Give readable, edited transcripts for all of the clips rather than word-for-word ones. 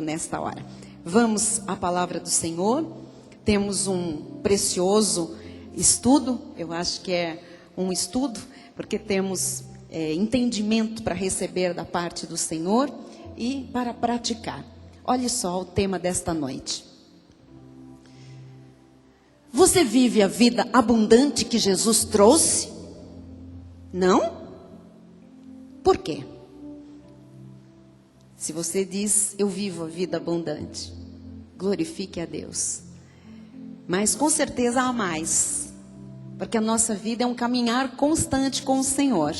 nesta hora. Vamos à palavra do Senhor. Temos um precioso estudo, eu acho que é um estudo, porque temos entendimento para receber da parte do Senhor e para praticar. Olhe só o tema desta noite. Você vive a vida abundante que Jesus trouxe? Não? Por quê? Se você diz, eu vivo a vida abundante, glorifique a Deus. Mas com certeza há mais, porque a nossa vida é um caminhar constante com o Senhor.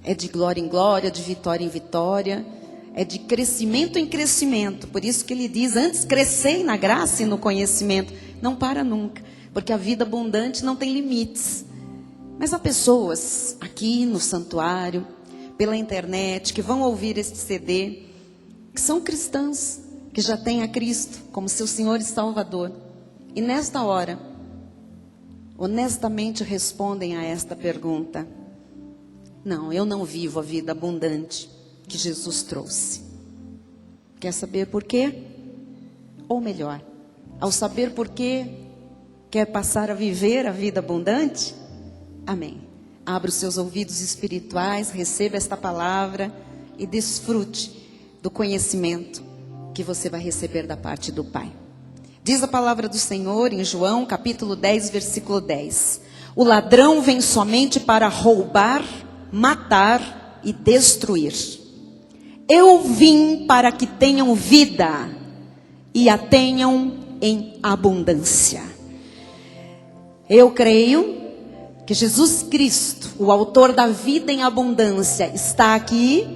É de glória em glória, de vitória em vitória, é de crescimento em crescimento. Por isso que ele diz, antes crescei na graça e no conhecimento. Não para nunca, porque a vida abundante não tem limites. Mas há pessoas aqui no santuário, pela internet, que vão ouvir este CD, que são cristãs, que já têm a Cristo como seu Senhor e Salvador. E nesta hora, honestamente respondem a esta pergunta: não, eu não vivo a vida abundante que Jesus trouxe. Quer saber por quê? Ou melhor, ao saber por quê, quer passar a viver a vida abundante? Amém. Abra os seus ouvidos espirituais, receba esta palavra e desfrute do conhecimento que você vai receber da parte do Pai. Diz a palavra do Senhor em João, capítulo 10, versículo 10. O ladrão vem somente para roubar, matar e destruir. Eu vim para que tenham vida e a tenham em abundância. Eu creio que Jesus Cristo, o autor da vida em abundância, está aqui,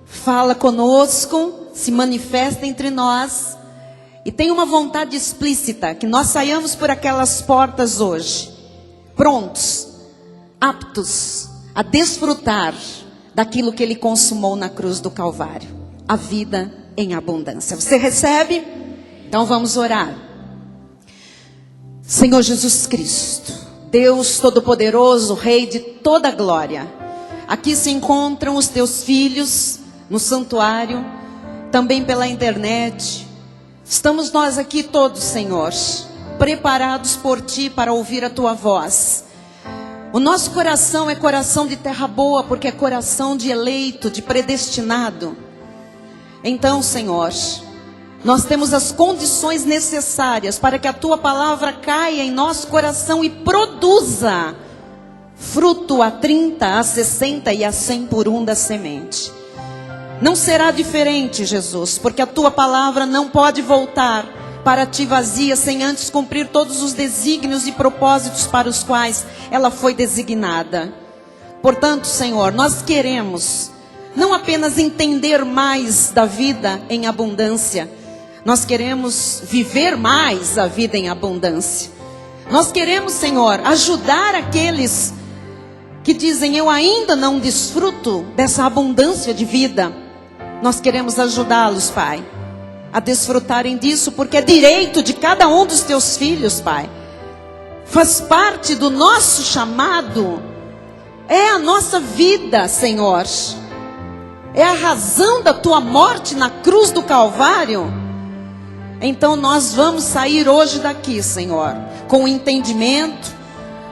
fala conosco, se manifesta entre nós e tem uma vontade explícita que nós saiamos por aquelas portas hoje, prontos, aptos a desfrutar daquilo que Ele consumou na cruz do Calvário, a vida em abundância. Você recebe? Então vamos orar. Senhor Jesus Cristo, Deus Todo-Poderoso, Rei de toda glória, aqui se encontram os teus filhos no santuário, também pela internet. Estamos nós aqui todos, Senhor, preparados por Ti para ouvir a Tua voz. O nosso coração é coração de terra boa, porque é coração de eleito, de predestinado. Então, Senhor, nós temos as condições necessárias para que a Tua palavra caia em nosso coração e produza fruto a 30, a 60 e a 100 por um da semente. Não será diferente, Jesus, porque a Tua palavra não pode voltar para Ti vazia sem antes cumprir todos os desígnios e propósitos para os quais ela foi designada. Portanto, Senhor, nós queremos não apenas entender mais da vida em abundância, nós queremos viver mais a vida em abundância. Nós queremos, Senhor, ajudar aqueles que dizem, eu ainda não desfruto dessa abundância de vida. Nós queremos ajudá-los, Pai, a desfrutarem disso, porque é direito de cada um dos Teus filhos, Pai. Faz parte do nosso chamado, é a nossa vida, Senhor. É a razão da Tua morte na cruz do Calvário. Então nós vamos sair hoje daqui, Senhor, com o entendimento,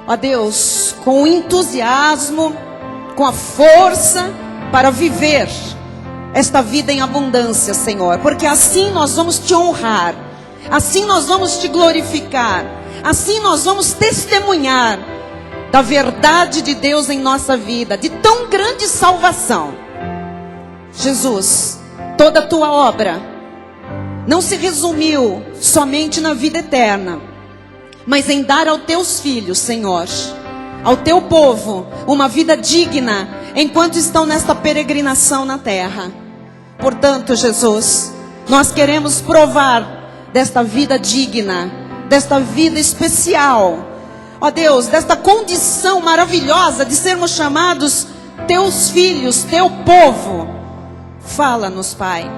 ó Deus, com o entusiasmo, com a força para viver esta vida em abundância, Senhor, porque assim nós vamos Te honrar, assim nós vamos Te glorificar, assim nós vamos testemunhar da verdade de Deus em nossa vida, de tão grande salvação. Jesus, toda a Tua obra não se resumiu somente na vida eterna, mas em dar aos Teus filhos, Senhor, ao Teu povo, uma vida digna, enquanto estão nesta peregrinação na terra. Portanto, Jesus, nós queremos provar desta vida digna, desta vida especial, ó Deus, desta condição maravilhosa de sermos chamados Teus filhos, Teu povo. Fala-nos, Pai,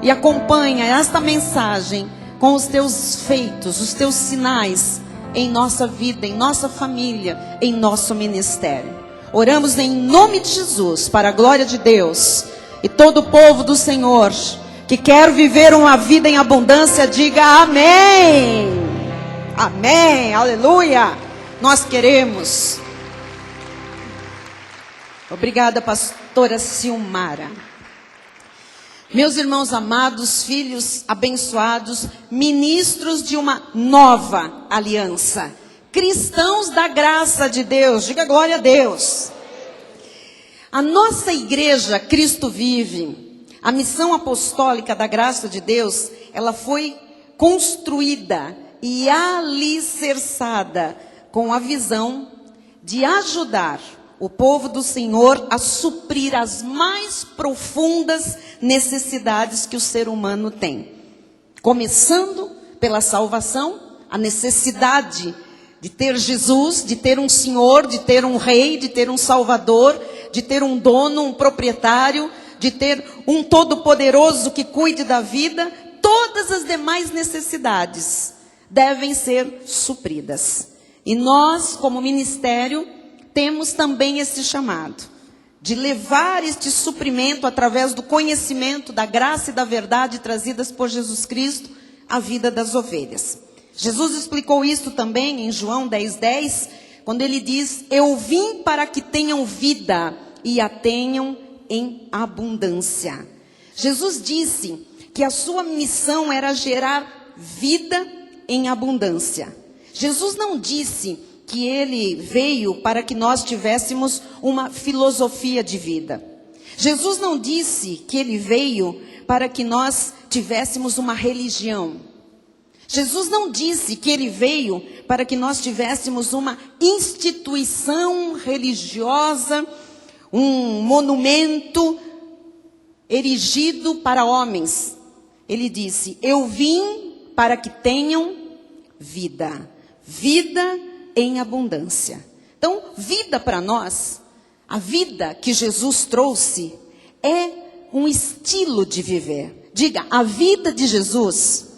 e acompanha esta mensagem com os Teus feitos, os Teus sinais em nossa vida, em nossa família, em nosso ministério. Oramos em nome de Jesus, para a glória de Deus. E todo o povo do Senhor que quer viver uma vida em abundância, diga amém. Amém, aleluia. Nós queremos. Obrigada, pastora Silmara. Meus irmãos amados, filhos abençoados, ministros de uma nova aliança, cristãos da graça de Deus, diga glória a Deus. A nossa igreja Cristo Vive, a missão apostólica da graça de Deus, ela foi construída e alicerçada com a visão de ajudar o povo do Senhor a suprir as mais profundas necessidades que o ser humano tem. Começando pela salvação, a necessidade de ter Jesus, de ter um Senhor, de ter um Rei, de ter um Salvador, de ter um dono, um proprietário, de ter um Todo-Poderoso que cuide da vida. Todas as demais necessidades devem ser supridas. E nós, como ministério, temos também esse chamado de levar este suprimento através do conhecimento da graça e da verdade trazidas por Jesus Cristo à vida das ovelhas. Jesus explicou isso também em João 10:10, quando ele diz: eu vim para que tenham vida e a tenham em abundância. Jesus disse que a sua missão era gerar vida em abundância. Jesus não disse que ele veio para que nós tivéssemos uma filosofia de vida. Jesus não disse que ele veio para que nós tivéssemos uma religião. Jesus não disse que ele veio para que nós tivéssemos uma instituição religiosa, um monumento erigido para homens. Ele disse: eu vim para que tenham vida, vida em abundância. Então, vida para nós, a vida que Jesus trouxe é um estilo de viver. Diga, a vida de Jesus.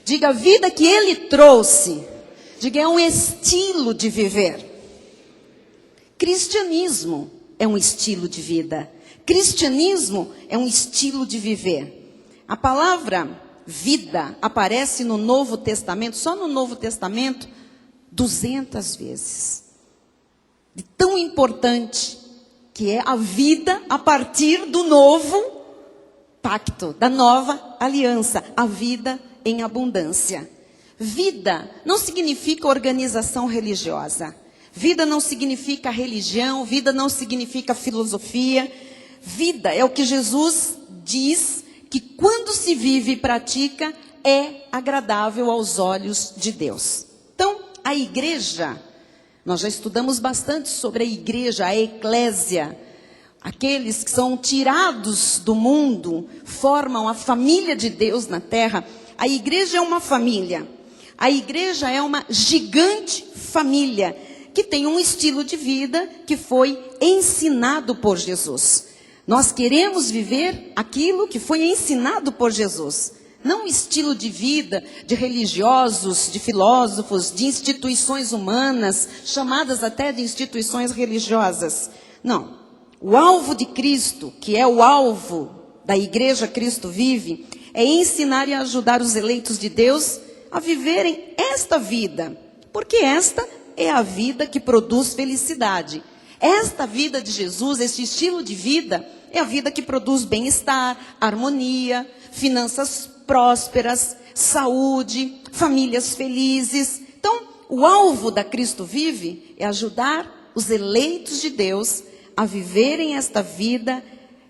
Diga, a vida que ele trouxe. Diga, é um estilo de viver. Cristianismo é um estilo de vida. Cristianismo é um estilo de viver. A palavra vida aparece no Novo Testamento, só no Novo Testamento, 200 vezes. De tão importante que é a vida a partir do novo pacto, da nova aliança, a vida em abundância. Vida não significa organização religiosa. Vida não significa religião, vida não significa filosofia. Vida é o que Jesus diz que quando se vive e pratica é agradável aos olhos de Deus. Então, a igreja, nós já estudamos bastante sobre a igreja, a eclésia. Aqueles que são tirados do mundo, formam a família de Deus na terra. A igreja é uma família. A igreja é uma gigante família que tem um estilo de vida que foi ensinado por Jesus. Nós queremos viver aquilo que foi ensinado por Jesus. Não um estilo de vida de religiosos, de filósofos, de instituições humanas, chamadas até de instituições religiosas. Não. O alvo de Cristo, que é o alvo da igreja Cristo Vive, é ensinar e ajudar os eleitos de Deus a viverem esta vida. Porque esta é a vida que produz felicidade. Esta vida de Jesus, este estilo de vida, é a vida que produz bem-estar, harmonia, finanças prósperas, saúde, famílias felizes. Então, o alvo da Cristo Vive é ajudar os eleitos de Deus a viverem esta vida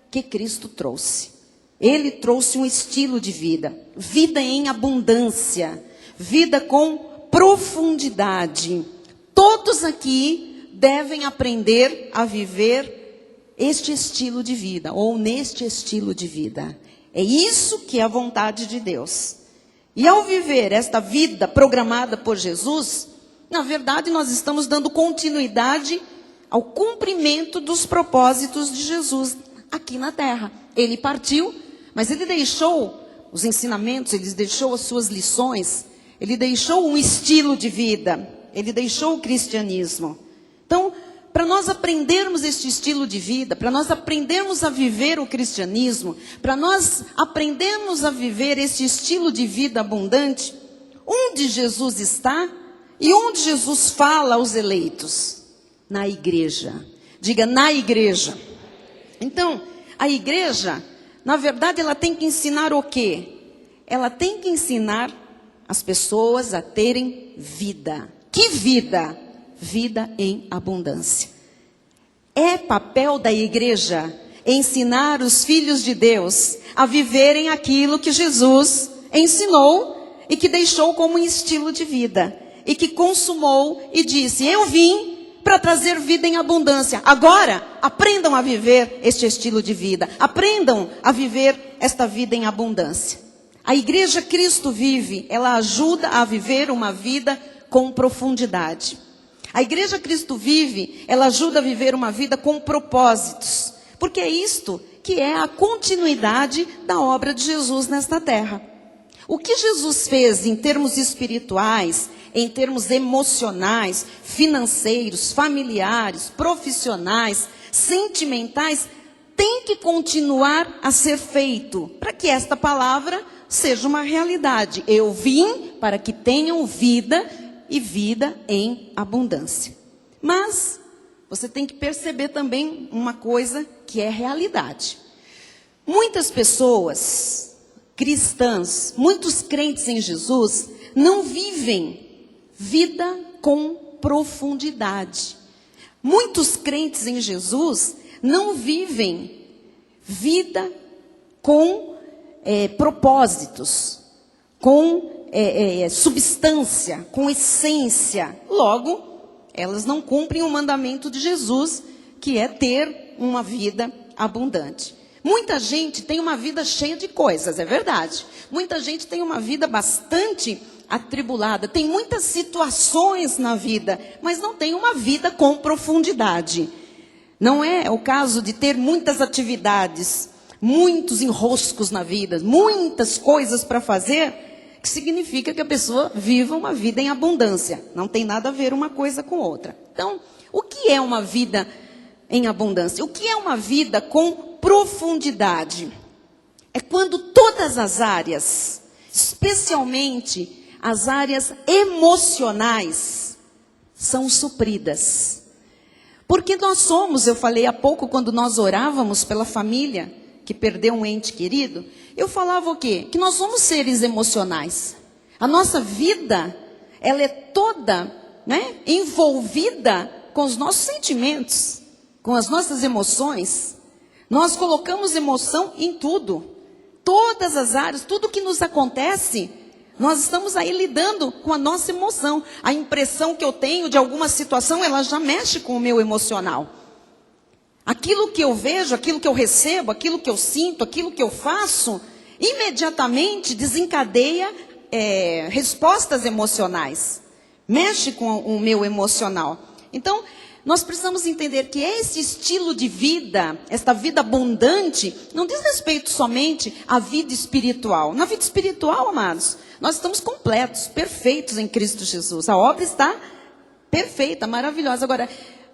que Cristo trouxe. Ele trouxe um estilo de vida, vida em abundância, vida com profundidade. Todos aqui devem aprender a viver este estilo de vida, ou neste estilo de vida. É isso que é a vontade de Deus. E ao viver esta vida programada por Jesus, na verdade nós estamos dando continuidade ao cumprimento dos propósitos de Jesus aqui na terra. Ele partiu, mas ele deixou os ensinamentos, ele deixou as suas lições, ele deixou um estilo de vida, ele deixou o cristianismo. Então, para nós aprendermos este estilo de vida, para nós aprendermos a viver o cristianismo, para nós aprendermos a viver este estilo de vida abundante, onde Jesus está e onde Jesus fala aos eleitos? Na igreja. Diga, na igreja. Então, a igreja, na verdade, ela tem que ensinar o quê? Ela tem que ensinar as pessoas a terem vida. Que vida? Vida em abundância. É papel da igreja ensinar os filhos de Deus a viverem aquilo que Jesus ensinou e que deixou como um estilo de vida. E que consumou e disse, eu vim para trazer vida em abundância. Agora, aprendam a viver este estilo de vida. Aprendam a viver esta vida em abundância. A igreja Cristo Vive, ela ajuda a viver uma vida com profundidade. A igreja Cristo Vive, ela ajuda a viver uma vida com propósitos. Porque é isto que é a continuidade da obra de Jesus nesta terra. O que Jesus fez em termos espirituais, em termos emocionais, financeiros, familiares, profissionais, sentimentais, tem que continuar a ser feito, para que esta palavra seja uma realidade. Eu vim para que tenham vida e vida em abundância. Mas você tem que perceber também uma coisa que é realidade. Muitas pessoas cristãs, muitos crentes em Jesus, não vivem vida com profundidade. Muitos crentes em Jesus não vivem vida com propósitos, com substância, com essência. Logo, elas não cumprem o mandamento de Jesus, que é ter uma vida abundante. Muita gente tem uma vida cheia de coisas, é verdade. Muita gente tem uma vida bastante atribulada, tem muitas situações na vida, mas não tem uma vida com profundidade. Não é o caso de ter muitas atividades, muitos enroscos na vida, muitas coisas para fazer, que significa que a pessoa viva uma vida em abundância. Não tem nada a ver uma coisa com outra. Então, o que é uma vida em abundância? O que é uma vida com profundidade? É quando todas as áreas, especialmente as áreas emocionais, são supridas. Porque nós somos, eu falei há pouco, quando nós orávamos pela família que perdeu um ente querido, eu falava o quê? Que nós somos seres emocionais. A nossa vida, ela é toda, envolvida com os nossos sentimentos, com as nossas emoções. Nós colocamos emoção em tudo. Todas as áreas, tudo que nos acontece, nós estamos aí lidando com a nossa emoção. A impressão que eu tenho de alguma situação, ela já mexe com o meu emocional. Aquilo que eu vejo, aquilo que eu recebo, aquilo que eu sinto, aquilo que eu faço, imediatamente desencadeia respostas emocionais. Mexe com o meu emocional. Então, nós precisamos entender que esse estilo de vida, esta vida abundante, não diz respeito somente à vida espiritual. Na vida espiritual, amados, nós estamos completos, perfeitos em Cristo Jesus. A obra está perfeita, maravilhosa. Agora,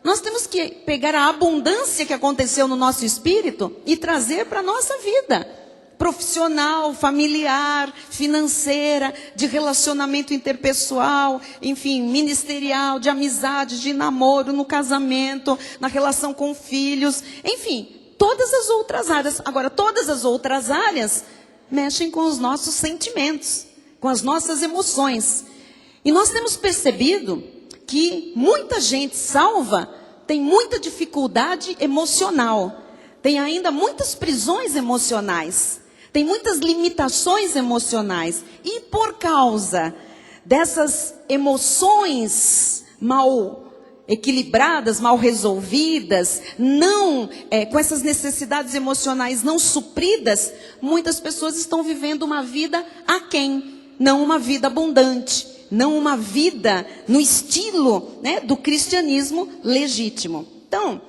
nós temos que pegar a abundância que aconteceu no nosso espírito e trazer para a nossa vida. Profissional, familiar, financeira, de relacionamento interpessoal, enfim, ministerial, de amizade, de namoro, no casamento, na relação com filhos, enfim, todas as outras áreas. Agora, todas as outras áreas mexem com os nossos sentimentos, com as nossas emoções. E nós temos percebido que muita gente salva tem muita dificuldade emocional, tem ainda muitas prisões emocionais, tem muitas limitações emocionais. E por causa dessas emoções mal equilibradas, mal resolvidas, com essas necessidades emocionais não supridas, muitas pessoas estão vivendo uma vida aquém, não uma vida abundante. Não uma vida no estilo do cristianismo legítimo. Então,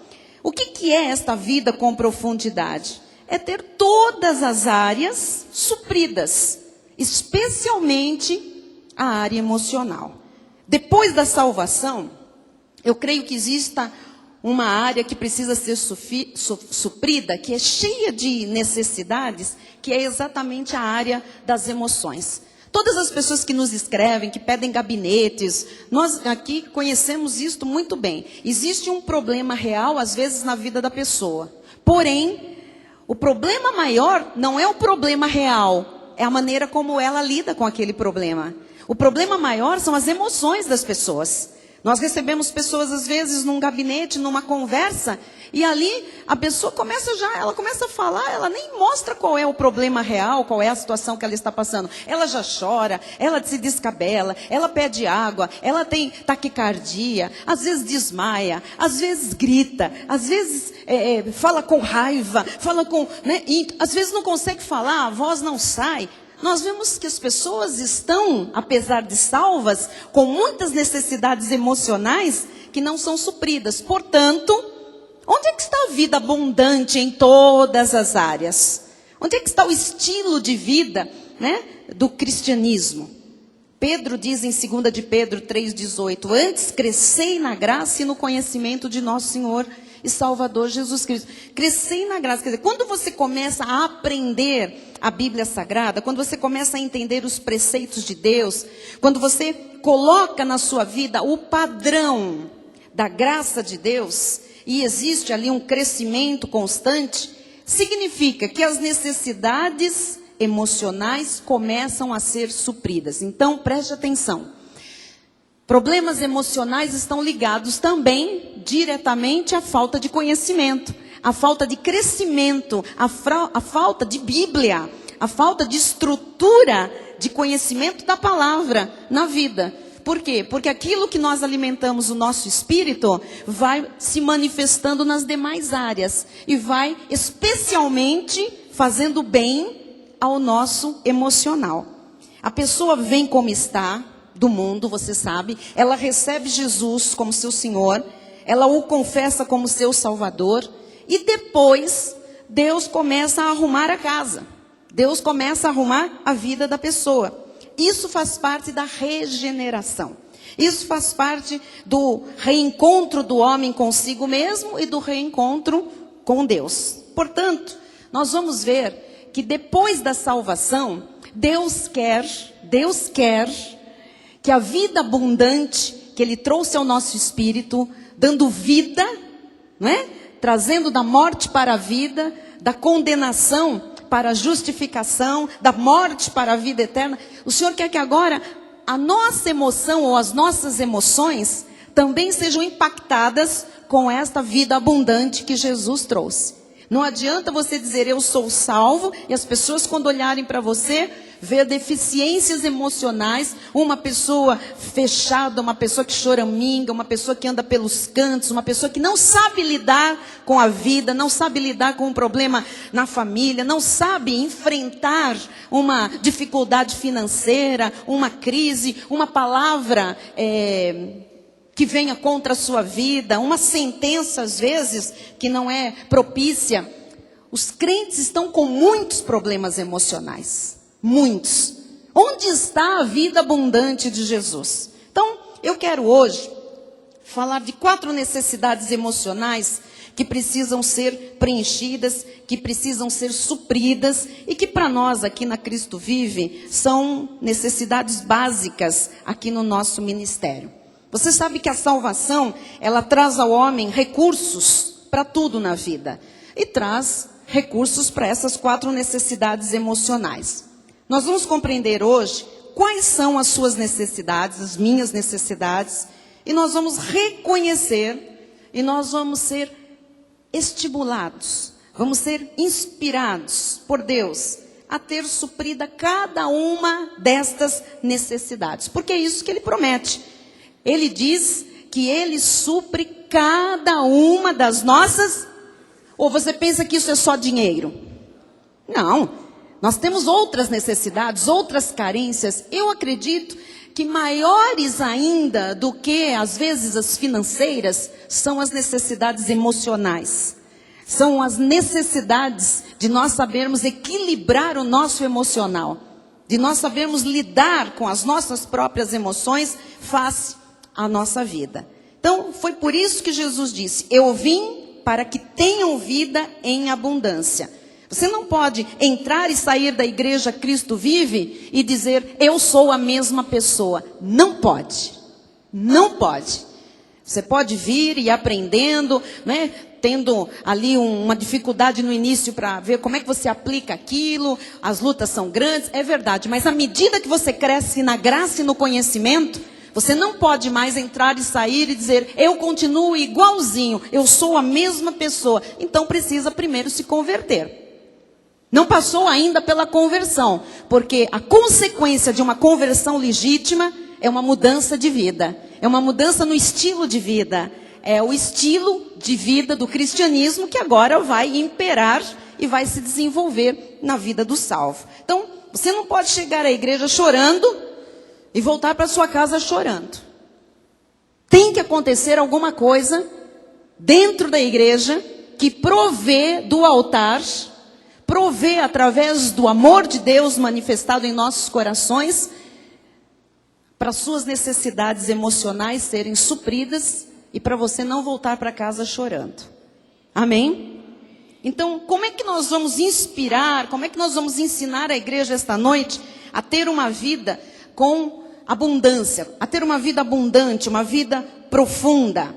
o que é esta vida com profundidade? É ter todas as áreas supridas, especialmente a área emocional. Depois da salvação, eu creio que exista uma área que precisa ser suprida, que é cheia de necessidades, que é exatamente a área das emoções. Todas as pessoas que nos escrevem, que pedem gabinetes, nós aqui conhecemos isto muito bem. Existe um problema real, às vezes, na vida da pessoa. Porém, o problema maior não é o problema real, é a maneira como ela lida com aquele problema. O problema maior são as emoções das pessoas. Nós recebemos pessoas, às vezes, num gabinete, numa conversa, e ali a pessoa ela começa a falar, ela nem mostra qual é o problema real, qual é a situação que ela está passando. Ela já chora, ela se descabela, ela pede água, ela tem taquicardia, às vezes desmaia, às vezes grita, às vezes fala com raiva, às vezes não consegue falar, a voz não sai. Nós vemos que as pessoas estão, apesar de salvas, com muitas necessidades emocionais que não são supridas. Portanto, onde é que está a vida abundante em todas as áreas? Onde é que está o estilo de vida, do cristianismo? Pedro diz em 2 de Pedro 3,18, antes crescei na graça e no conhecimento de nosso Senhor e Salvador Jesus Cristo. Crescei na graça, quer dizer, quando você começa a aprender a Bíblia Sagrada, quando você começa a entender os preceitos de Deus, quando você coloca na sua vida o padrão da graça de Deus, e existe ali um crescimento constante, significa que as necessidades emocionais começam a ser supridas. Então, preste atenção. Problemas emocionais estão ligados também diretamente à falta de conhecimento, à falta de crescimento, à falta de Bíblia, à falta de estrutura de conhecimento da palavra na vida. Por quê? Porque aquilo que nós alimentamos o nosso espírito vai se manifestando nas demais áreas e vai especialmente fazendo bem ao nosso emocional. A pessoa vem como está do mundo, você sabe, ela recebe Jesus como seu Senhor, ela o confessa como seu Salvador, e depois Deus começa a arrumar a casa, Deus começa a arrumar a vida da pessoa. Isso faz parte da regeneração, isso faz parte do reencontro do homem consigo mesmo e do reencontro com Deus. Portanto, nós vamos ver que depois da salvação, Deus quer que a vida abundante que Ele trouxe ao nosso espírito, dando vida, trazendo da morte para a vida, da condenação para a justificação, da morte para a vida eterna. O Senhor quer que agora a nossa emoção ou as nossas emoções também sejam impactadas com esta vida abundante que Jesus trouxe. Não adianta você dizer eu sou salvo e as pessoas quando olharem para você ver deficiências emocionais, uma pessoa fechada, uma pessoa que choraminga, uma pessoa que anda pelos cantos, uma pessoa que não sabe lidar com a vida, não sabe lidar com um problema na família, não sabe enfrentar uma dificuldade financeira, uma crise, uma palavra que venha contra a sua vida, uma sentença às vezes que não é propícia. Os crentes estão com muitos problemas emocionais. Muitos. Onde está a vida abundante de Jesus? Então, eu quero hoje falar de 4 necessidades emocionais que precisam ser preenchidas, que precisam ser supridas e que para nós aqui na Cristo Vive são necessidades básicas aqui no nosso ministério. Você sabe que a salvação, ela traz ao homem recursos para tudo na vida e traz recursos para essas 4 necessidades emocionais. Nós vamos compreender hoje quais são as suas necessidades, as minhas necessidades, e nós vamos reconhecer, e nós vamos ser estimulados, vamos ser inspirados por Deus a ter suprida cada uma destas necessidades. Porque é isso que Ele promete. Ele diz que Ele supre cada uma das nossas... Ou você pensa que isso é só dinheiro? Não. Nós temos outras necessidades, outras carências. Eu acredito que maiores ainda do que, às vezes, as financeiras, são as necessidades emocionais. São as necessidades de nós sabermos equilibrar o nosso emocional. De nós sabermos lidar com as nossas próprias emoções face à nossa vida. Então, foi por isso que Jesus disse: eu vim para que tenham vida em abundância. Você não pode entrar e sair da igreja Cristo Vive e dizer: eu sou a mesma pessoa. Não pode. Não pode. Você pode vir e ir aprendendo, né? Tendo ali uma dificuldade no início para ver como é que você aplica aquilo. As lutas são grandes, é verdade. Mas à medida que você cresce na graça e no conhecimento, você não pode mais entrar e sair e dizer: eu continuo igualzinho, eu sou a mesma pessoa. Então precisa primeiro se converter. Não passou ainda pela conversão, porque a consequência de uma conversão legítima é uma mudança de vida, é uma mudança no estilo de vida, é o estilo de vida do cristianismo que agora vai imperar e vai se desenvolver na vida do salvo. Então, você não pode chegar à igreja chorando e voltar para sua casa chorando. Tem que acontecer alguma coisa dentro da igreja que provê do altar, provê através do amor de Deus manifestado em nossos corações, para suas necessidades emocionais serem supridas e para você não voltar para casa chorando. Amém? Então, como é que nós vamos inspirar, como é que nós vamos ensinar a igreja esta noite a ter uma vida com abundância, a ter uma vida abundante, uma vida profunda?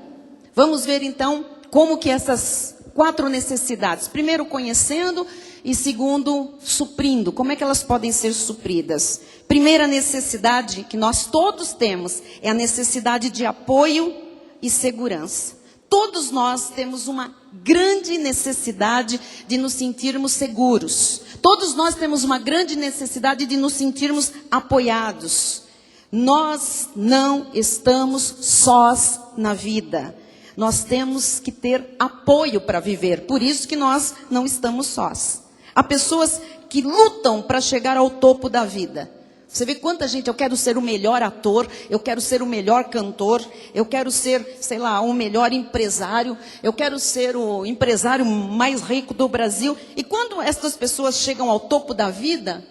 Vamos ver então como que essas 4 necessidades, primeiro conhecendo e segundo suprindo, como é que elas podem ser supridas? Primeira necessidade que nós todos temos é a necessidade de apoio e segurança. Todos nós temos uma grande necessidade de nos sentirmos seguros. Todos nós temos uma grande necessidade de nos sentirmos apoiados. Nós não estamos sós na vida. Nós temos que ter apoio para viver. Por isso que nós não estamos sós. Há pessoas que lutam para chegar ao topo da vida. Você vê quanta gente: eu quero ser o melhor ator, eu quero ser o melhor cantor, eu quero ser, sei lá, o melhor empresário, eu quero ser o empresário mais rico do Brasil. E quando essas pessoas chegam ao topo da vida,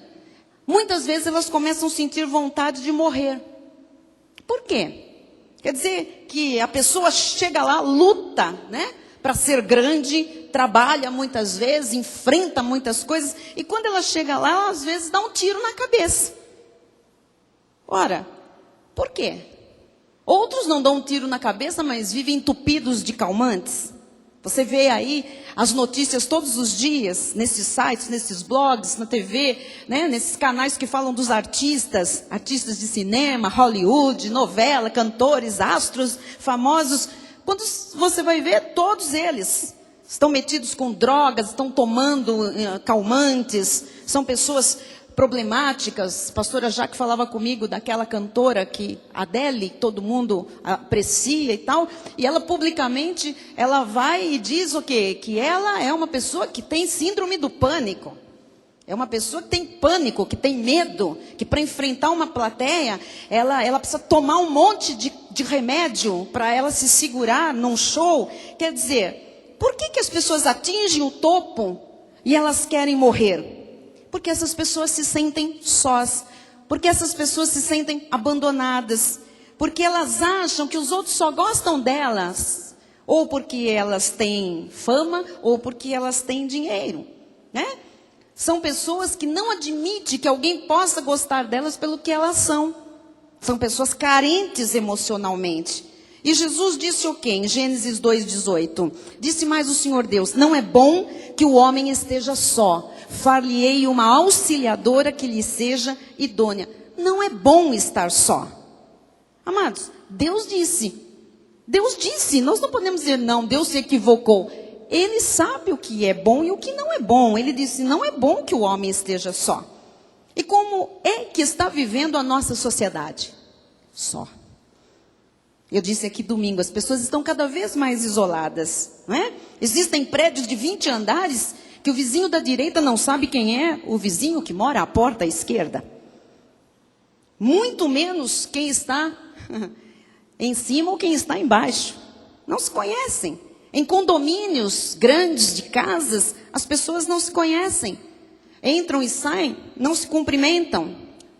muitas vezes elas começam a sentir vontade de morrer. Por quê? Quer dizer que a pessoa chega lá, luta, né, para ser grande, trabalha muitas vezes, enfrenta muitas coisas, e quando ela chega lá, ela às vezes dá um tiro na cabeça. Ora, por quê? Outros não dão um tiro na cabeça, mas vivem entupidos de calmantes. Você vê aí as notícias todos os dias, nesses sites, nesses blogs, na TV, né, nesses canais que falam dos artistas de cinema, Hollywood, novela, cantores, astros, famosos. Quando você vai ver, todos eles estão metidos com drogas, estão tomando calmantes, são pessoas problemáticas. A pastora Jaque falava comigo daquela cantora que, Adele, todo mundo aprecia e tal, e ela publicamente, ela vai e diz o quê? Que ela é uma pessoa que tem síndrome do pânico. É uma pessoa que tem pânico, que tem medo, que para enfrentar uma plateia, ela precisa tomar um monte de remédio para ela se segurar num show. Quer dizer, por que as pessoas atingem o topo e elas querem morrer? Porque essas pessoas se sentem sós, porque essas pessoas se sentem abandonadas, porque elas acham que os outros só gostam delas, ou porque elas têm fama, ou porque elas têm dinheiro, né? São pessoas que não admitem que alguém possa gostar delas pelo que elas são. São pessoas carentes emocionalmente. E Jesus disse o quê? Em Gênesis 2,18. Disse mais o Senhor Deus: não é bom que o homem esteja só. Far-lhe-ei uma auxiliadora que lhe seja idônea. Não é bom estar só. Amados, Deus disse. Deus disse. Nós não podemos dizer não, Deus se equivocou. Ele sabe o que é bom e o que não é bom. Ele disse: não é bom que o homem esteja só. E como é que está vivendo a nossa sociedade? Só. Eu disse aqui domingo, as pessoas estão cada vez mais isoladas, não é? Existem prédios de 20 andares que o vizinho da direita não sabe quem é o vizinho que mora à porta à esquerda. Muito menos quem está em cima ou quem está embaixo. Não se conhecem. Em condomínios grandes de casas, as pessoas não se conhecem. Entram e saem, não se cumprimentam.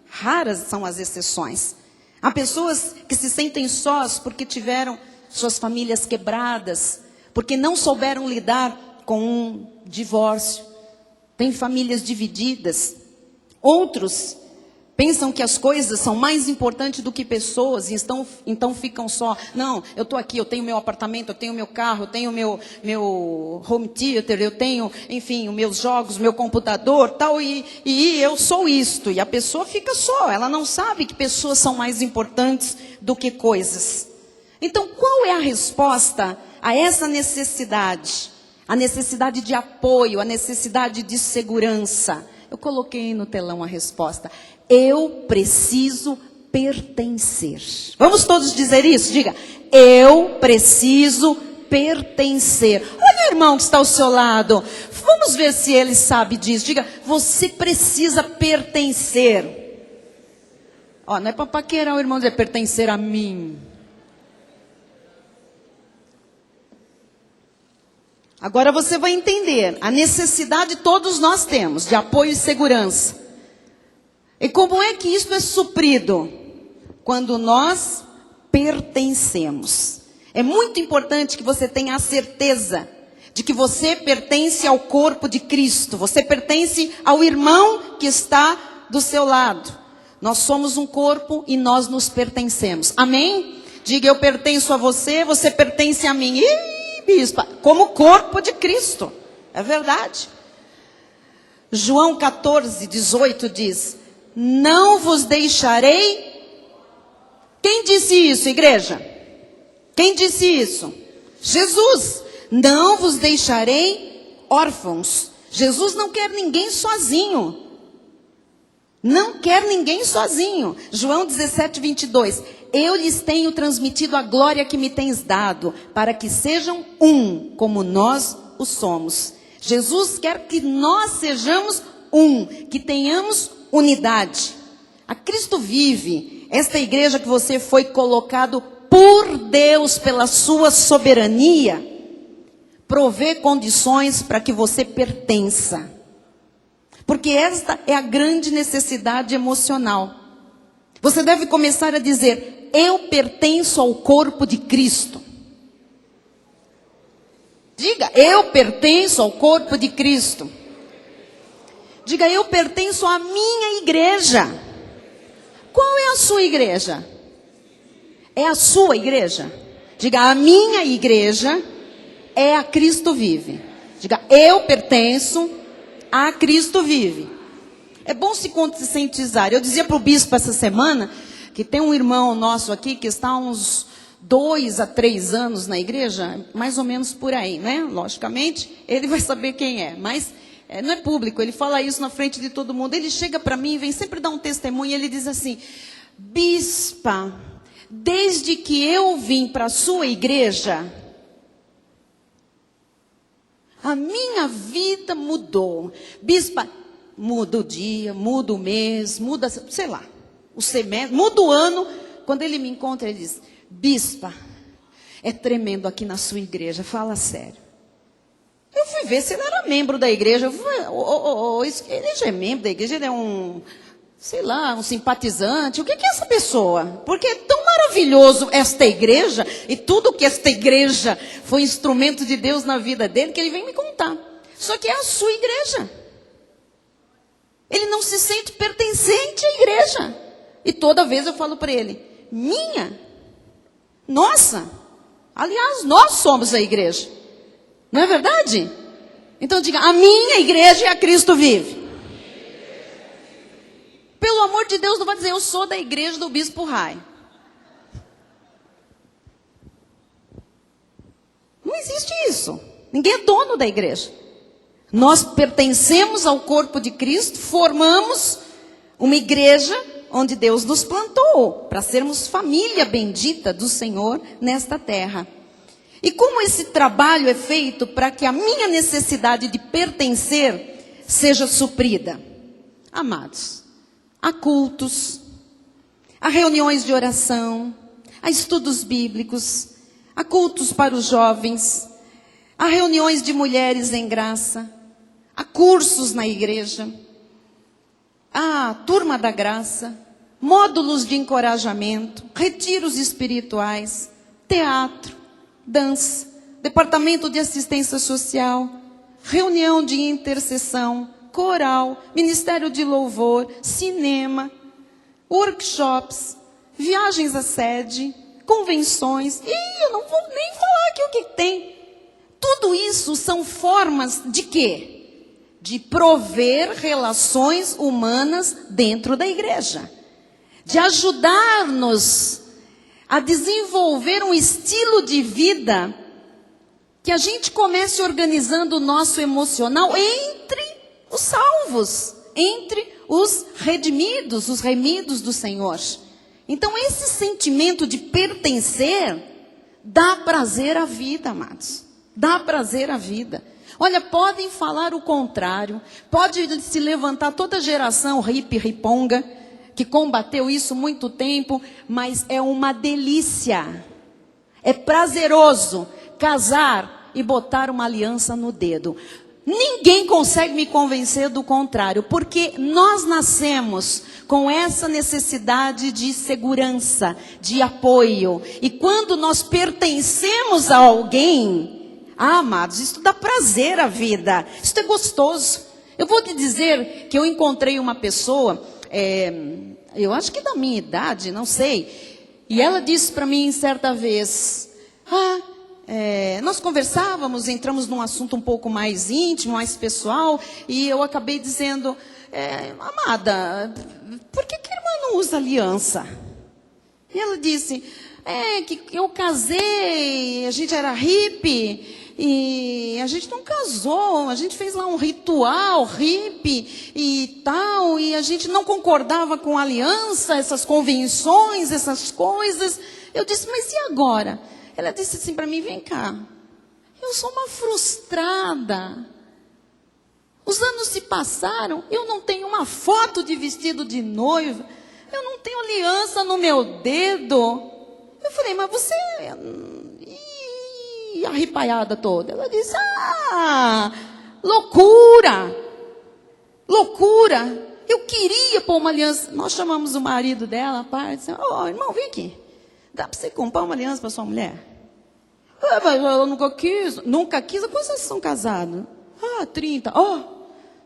Raras são as exceções. Há pessoas que se sentem sós porque tiveram suas famílias quebradas, porque não souberam lidar com um divórcio. Tem famílias divididas. Outros pensam que as coisas são mais importantes do que pessoas, e então ficam só. Não, eu estou aqui, eu tenho meu apartamento, eu tenho meu carro, eu tenho meu home theater, eu tenho, enfim, os meus jogos, meu computador, tal, e eu sou isto. E a pessoa fica só, ela não sabe que pessoas são mais importantes do que coisas. Então, qual é a resposta a essa necessidade? A necessidade de apoio, a necessidade de segurança. Eu coloquei no telão a resposta. Eu preciso pertencer. Vamos todos dizer isso? Diga, eu preciso pertencer. Olha o irmão que está ao seu lado. Vamos ver se ele sabe disso. Diga, você precisa pertencer. Ó, não é para paquerar o irmão dizer pertencer a mim. Agora você vai entender a necessidade que todos nós temos de apoio e segurança. E como é que isso é suprido? Quando nós pertencemos. É muito importante que você tenha a certeza de que você pertence ao corpo de Cristo. Você pertence ao irmão que está do seu lado. Nós somos um corpo e nós nos pertencemos. Amém? Diga, eu pertenço a você, você pertence a mim. Bispa, como corpo de Cristo. É verdade. João 14, 18 diz: não vos deixarei. Quem disse isso, igreja? Quem disse isso? Jesus. Não vos deixarei órfãos. Jesus não quer ninguém sozinho. Não quer ninguém sozinho. João 17, 22. Eu lhes tenho transmitido a glória que me tens dado, para que sejam um, como nós o somos. Jesus quer que nós sejamos um, que tenhamos unidade. A Cristo vive. Esta igreja que você foi colocado por Deus, pela sua soberania, provê condições para que você pertença. Porque esta é a grande necessidade emocional. Você deve começar a dizer, eu pertenço ao corpo de Cristo. Diga, eu pertenço ao corpo de Cristo. Diga, eu pertenço à minha igreja. Qual é a sua igreja? É a sua igreja? Diga, a minha igreja é a Cristo vive. Diga, eu pertenço a Cristo vive. É bom se conscientizar. Eu dizia para o bispo essa semana, que tem um irmão nosso aqui, que está há uns 2 a 3 anos na igreja, mais ou menos por aí, né? Logicamente, ele vai saber quem é, mas não é público, ele fala isso na frente de todo mundo. Ele chega para mim e vem sempre dar um testemunho, e ele diz assim, bispa, desde que eu vim para a sua igreja, a minha vida mudou. Bispa, muda o dia, muda o mês, muda, sei lá, o semestre, muda o ano. Quando ele me encontra, ele diz, bispa, é tremendo aqui na sua igreja, fala sério. Eu fui ver se ele era membro da igreja. Eu falei, ele já é membro da igreja, ele é um, sei lá, um simpatizante. O que é essa pessoa? Porque é tão maravilhoso esta igreja, e tudo que esta igreja foi instrumento de Deus na vida dele, que ele vem me contar. Só que é a sua igreja. Ele não se sente pertencente à igreja. E toda vez eu falo para ele, minha? Nossa? Aliás, nós somos a igreja. Não é verdade? Então diga, a minha igreja é a Cristo vive. Pelo amor de Deus, não vai dizer, eu sou da igreja do Bispo Rai. Não existe isso. Ninguém é dono da igreja. Nós pertencemos ao corpo de Cristo, formamos uma igreja onde Deus nos plantou, para sermos família bendita do Senhor nesta terra. E como esse trabalho é feito para que a minha necessidade de pertencer seja suprida? Amados, há cultos, há reuniões de oração, há estudos bíblicos, há cultos para os jovens, há reuniões de mulheres em graça, há cursos na igreja, há turma da graça, módulos de encorajamento, retiros espirituais, teatro, dança, departamento de assistência social, reunião de intercessão, coral, ministério de louvor, cinema, workshops, viagens à sede, convenções. E eu não vou nem falar aqui o que tem. Tudo isso são formas de quê? De prover relações humanas dentro da igreja. De ajudar-nos a desenvolver um estilo de vida que a gente comece organizando o nosso emocional entre os salvos, entre os redimidos, os remidos do Senhor. Então esse sentimento de pertencer dá prazer à vida, amados. Dá prazer à vida. Olha, podem falar o contrário, pode se levantar toda a geração hippie, riponga, que combateu isso muito tempo, mas é uma delícia. É prazeroso casar e botar uma aliança no dedo. Ninguém consegue me convencer do contrário, porque nós nascemos com essa necessidade de segurança, de apoio. E quando nós pertencemos a alguém, amados, isso dá prazer à vida, isso é gostoso. Eu vou te dizer que eu encontrei uma pessoa, eu acho que da minha idade, não sei, e ela disse para mim certa vez, nós conversávamos, entramos num assunto um pouco mais íntimo, mais pessoal, e eu acabei dizendo, amada, por que a irmã não usa aliança? E ela disse, que eu casei, a gente era hippie, e a gente não casou, a gente fez lá um ritual hippie e tal, e a gente não concordava com a aliança, essas convenções, essas coisas. Eu disse, mas e agora? Ela disse assim para mim, vem cá, eu sou uma frustrada. Os anos se passaram, eu não tenho uma foto de vestido de noiva, eu não tenho aliança no meu dedo. Eu falei, mas você... E a ripaiada toda? Ela disse, loucura, loucura. Eu queria pôr uma aliança. Nós chamamos o marido dela, pai, disse, irmão, vem aqui. Dá para você comprar uma aliança para sua mulher? Mas eu nunca quis. Nunca quis? Quantos vocês são casados? 30.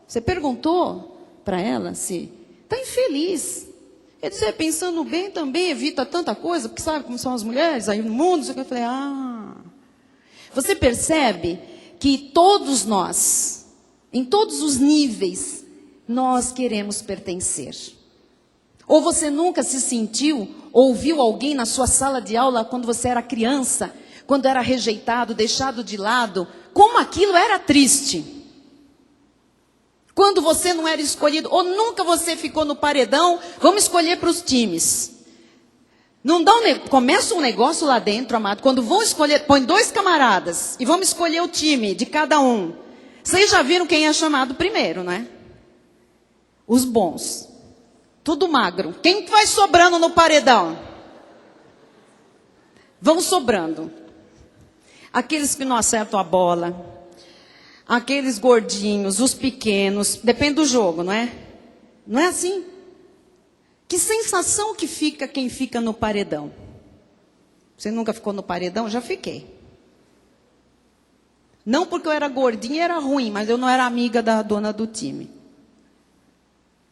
Você perguntou para ela se está infeliz. Ele disse, pensando bem também, evita tanta coisa, porque sabe como são as mulheres aí no mundo. Eu falei, Você percebe que todos nós, em todos os níveis, nós queremos pertencer. Ou você nunca se sentiu, ouviu alguém na sua sala de aula quando você era criança, quando era rejeitado, deixado de lado, como aquilo era triste. Quando você não era escolhido, ou nunca você ficou no paredão, vamos escolher para os times. Não dá começa um negócio lá dentro, amado, quando vão escolher, põe 2 camaradas, e vamos escolher o time de cada um. Vocês já viram quem é chamado primeiro, né? Os bons. Tudo magro. Quem vai sobrando no paredão? Vão sobrando. Aqueles que não acertam a bola. Aqueles gordinhos, os pequenos. Depende do jogo, não é? Não é assim? Que sensação que fica quem fica no paredão? Você nunca ficou no paredão? Já fiquei. Não porque eu era gordinha, era ruim, mas eu não era amiga da dona do time.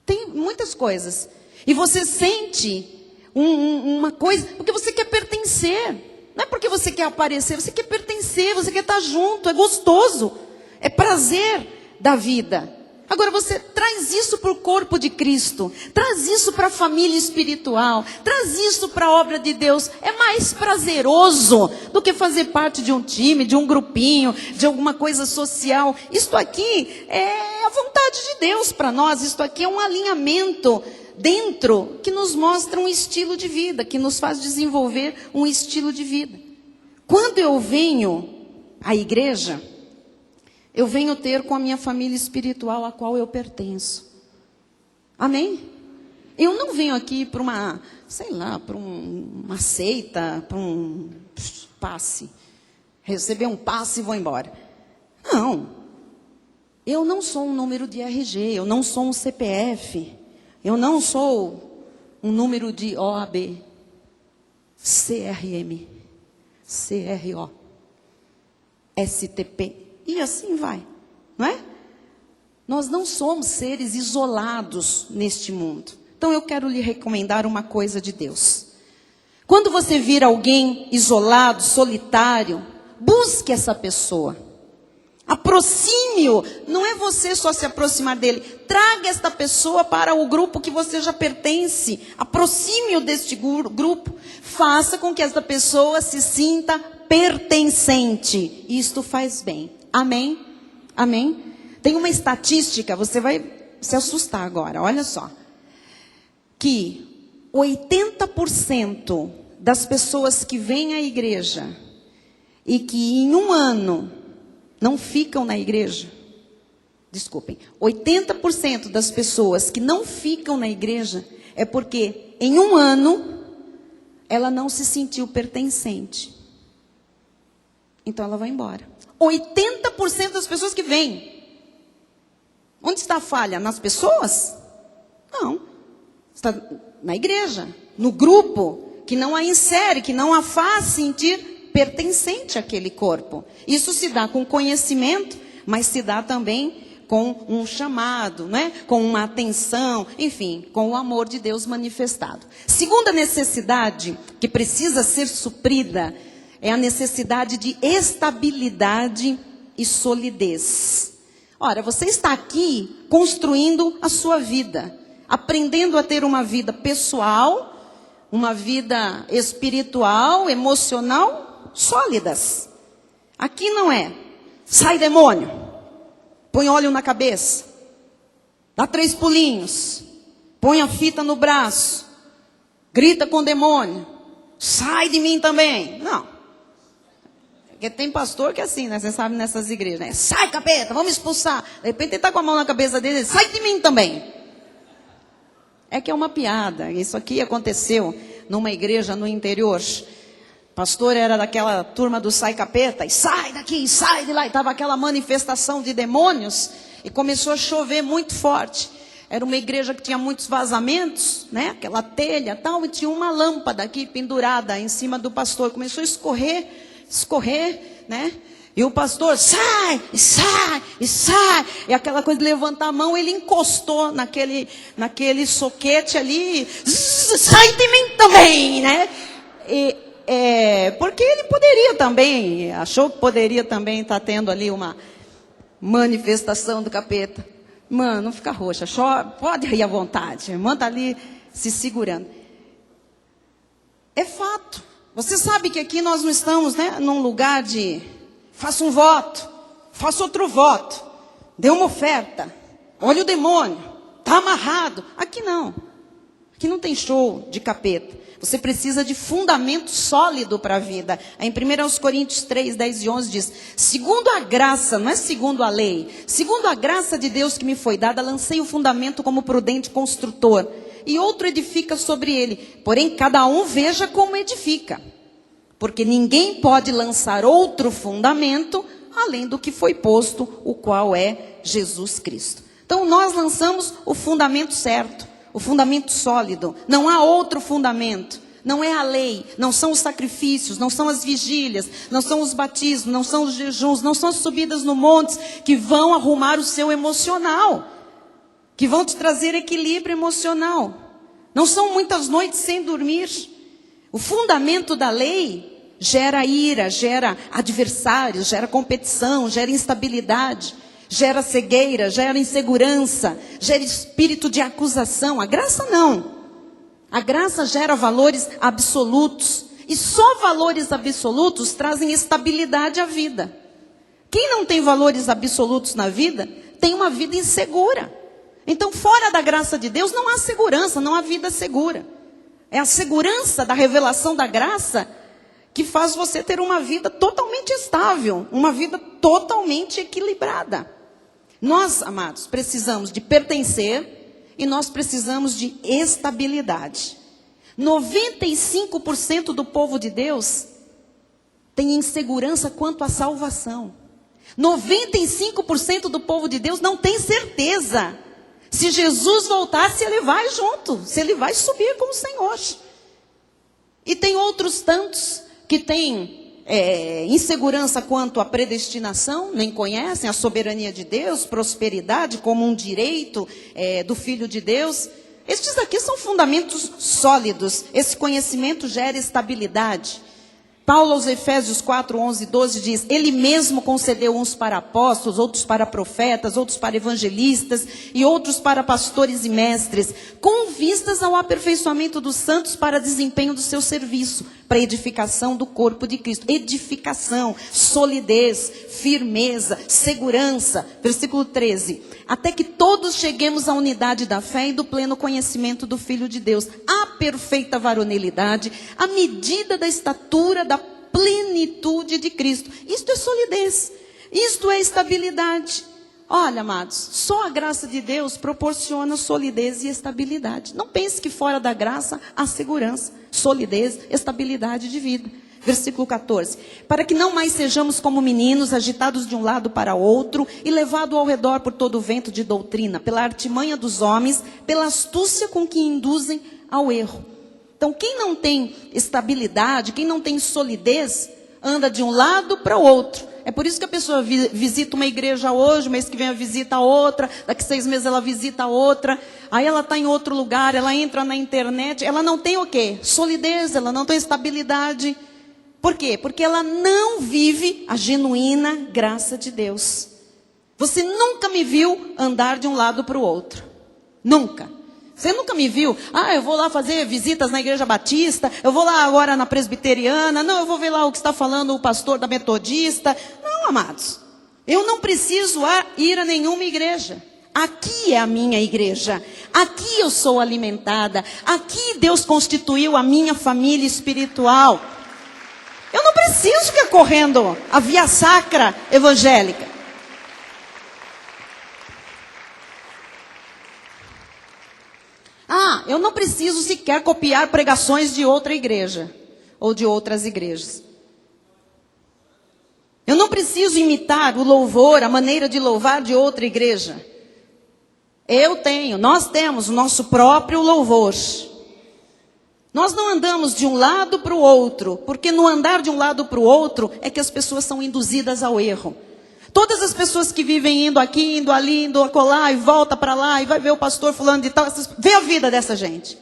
Tem muitas coisas. E você sente uma coisa, porque você quer pertencer. Não é porque você quer aparecer, você quer pertencer, você quer estar junto, é gostoso. É prazer da vida. Agora você traz isso para o corpo de Cristo, traz isso para a família espiritual, traz isso para a obra de Deus. É mais prazeroso do que fazer parte de um time, de um grupinho, de alguma coisa social. Isto aqui é a vontade de Deus para nós, isto aqui é um alinhamento dentro que nos mostra um estilo de vida, que nos faz desenvolver um estilo de vida. Quando eu venho à igreja, eu venho ter com a minha família espiritual a qual eu pertenço. Amém? Eu não venho aqui para uma, para uma seita, para um passe. Receber um passe e vou embora. Não. Eu não sou um número de RG, eu não sou um CPF, eu não sou um número de OAB, CRM, CRO. STP, e assim vai, não é? Nós não somos seres isolados neste mundo. Então eu quero lhe recomendar uma coisa de Deus. Quando você vir alguém isolado, solitário, busque essa pessoa. Aproxime-o. Não é você só se aproximar dele. Traga esta pessoa para o grupo que você já pertence. Aproxime-o deste grupo. Faça com que esta pessoa se sinta pertencente. Isto faz bem. Amém? Amém? Tem uma estatística, você vai se assustar agora, olha só. Que 80% das pessoas que vêm à igreja e que em um ano não ficam na igreja, desculpem, 80% das pessoas que não ficam na igreja é porque em um ano ela não se sentiu pertencente. Então ela vai embora. 80% das pessoas que vêm. Onde está a falha? Nas pessoas? Não. Está na igreja, no grupo, que não a insere, que não a faz sentir pertencente àquele corpo. Isso se dá com conhecimento, mas se dá também com um chamado, né? Com uma atenção, enfim, com o amor de Deus manifestado. Segunda necessidade que precisa ser suprida é a necessidade de estabilidade e solidez. Ora, você está aqui construindo a sua vida, aprendendo a ter uma vida pessoal, uma vida espiritual, emocional, sólidas. Aqui não é, sai demônio, põe óleo na cabeça, dá 3 pulinhos, põe a fita no braço, grita com o demônio, sai de mim também. Não. Porque tem pastor que é assim, né? Você sabe, nessas igrejas, né? Sai, capeta, vamos expulsar. De repente ele está com a mão na cabeça dele, sai de mim também. É que é uma piada. Isso aqui aconteceu numa igreja no interior. O pastor era daquela turma do sai capeta, e sai daqui, sai de lá. E estava aquela manifestação de demônios, e começou a chover muito forte. Era uma igreja que tinha muitos vazamentos, né? Aquela telha e tal, e tinha uma lâmpada aqui pendurada em cima do pastor. Começou a escorrer, né? E o pastor, sai, sai, sai. E aquela coisa de levantar a mão, ele encostou naquele soquete ali. Sai de mim também, né? Porque ele poderia também, achou que poderia também estar tendo ali uma manifestação do capeta. Mano, não fica roxa, pode rir à vontade. A irmã está ali se segurando. É fato. Você sabe que aqui nós não estamos, né, num lugar de faça um voto, faça outro voto, dê uma oferta, olha o demônio, está amarrado. Aqui não. Aqui não tem show de capeta. Você precisa de fundamento sólido para a vida. Em 1 Coríntios 3, 10 e 11 diz, segundo a graça, não é segundo a lei, segundo a graça de Deus que me foi dada, lancei o fundamento como prudente construtor. E outro edifica sobre ele. Porém, cada um veja como edifica. Porque ninguém pode lançar outro fundamento, além do que foi posto, o qual é Jesus Cristo. Então, nós lançamos o fundamento certo, o fundamento sólido. Não há outro fundamento. Não é a lei, não são os sacrifícios, não são as vigílias, não são os batismos, não são os jejuns, não são as subidas no monte que vão arrumar o seu emocional, que vão te trazer equilíbrio emocional. Não são muitas noites sem dormir. O fundamento da lei gera ira, gera adversários, gera competição, gera instabilidade, gera cegueira, gera insegurança, gera espírito de acusação. A graça não. A graça gera valores absolutos. E só valores absolutos trazem estabilidade à vida. Quem não tem valores absolutos na vida, tem uma vida insegura. Então, fora da graça de Deus, não há segurança, não há vida segura. É a segurança da revelação da graça que faz você ter uma vida totalmente estável, uma vida totalmente equilibrada. Nós, amados, precisamos de pertencer e nós precisamos de estabilidade. 95% do povo de Deus tem insegurança quanto à salvação. 95% do povo de Deus não tem certeza se Jesus voltar, se ele vai junto, se ele vai subir com o Senhor. E tem outros tantos que têm insegurança quanto à predestinação, nem conhecem a soberania de Deus, prosperidade como um direito do Filho de Deus. Estes aqui são fundamentos sólidos. Esse conhecimento gera estabilidade. Paulo aos Efésios 4, 11 e 12 diz: Ele mesmo concedeu uns para apóstolos, outros para profetas, outros para evangelistas e outros para pastores e mestres, com vistas ao aperfeiçoamento dos santos para desempenho do seu serviço, para edificação do corpo de Cristo. Edificação, solidez, firmeza, segurança. Versículo 13. Até que todos cheguemos à unidade da fé e do pleno conhecimento do Filho de Deus, à perfeita varonilidade, à medida da estatura da plenitude de Cristo. Isto é solidez, isto é estabilidade. Olha, amados, só a graça de Deus proporciona solidez e estabilidade. Não pense que fora da graça há segurança, solidez, estabilidade de vida. Versículo 14. Para que não mais sejamos como meninos, agitados de um lado para outro e levados ao redor por todo o vento de doutrina, pela artimanha dos homens, pela astúcia com que induzem ao erro. Então, quem não tem estabilidade, quem não tem solidez, anda de um lado para o outro. É por isso que a pessoa visita uma igreja hoje, mês que vem ela visita outra, daqui 6 meses ela visita outra, aí ela está em outro lugar, ela entra na internet, ela não tem o quê? Solidez, ela não tem estabilidade. Por quê? Porque ela não vive a genuína graça de Deus. Você nunca me viu andar de um lado para o outro. Nunca. Você nunca me viu, eu vou lá fazer visitas na igreja batista, eu vou lá agora na presbiteriana, não, eu vou ver lá o que está falando o pastor da metodista. Não, amados. Eu não preciso ir a nenhuma igreja. Aqui é a minha igreja. Aqui eu sou alimentada. Aqui Deus constituiu a minha família espiritual. Eu não preciso ficar correndo a via sacra evangélica. Eu não preciso sequer copiar pregações de outra igreja ou de outras igrejas. Eu não preciso imitar o louvor, a maneira de louvar de outra igreja. Nós temos o nosso próprio louvor. Nós não andamos de um lado para o outro, porque no andar de um lado para o outro é que as pessoas são induzidas ao erro. Todas as pessoas que vivem indo aqui, indo ali, indo acolá, e volta para lá, e vai ver o pastor fulano de tal, vê a vida dessa gente.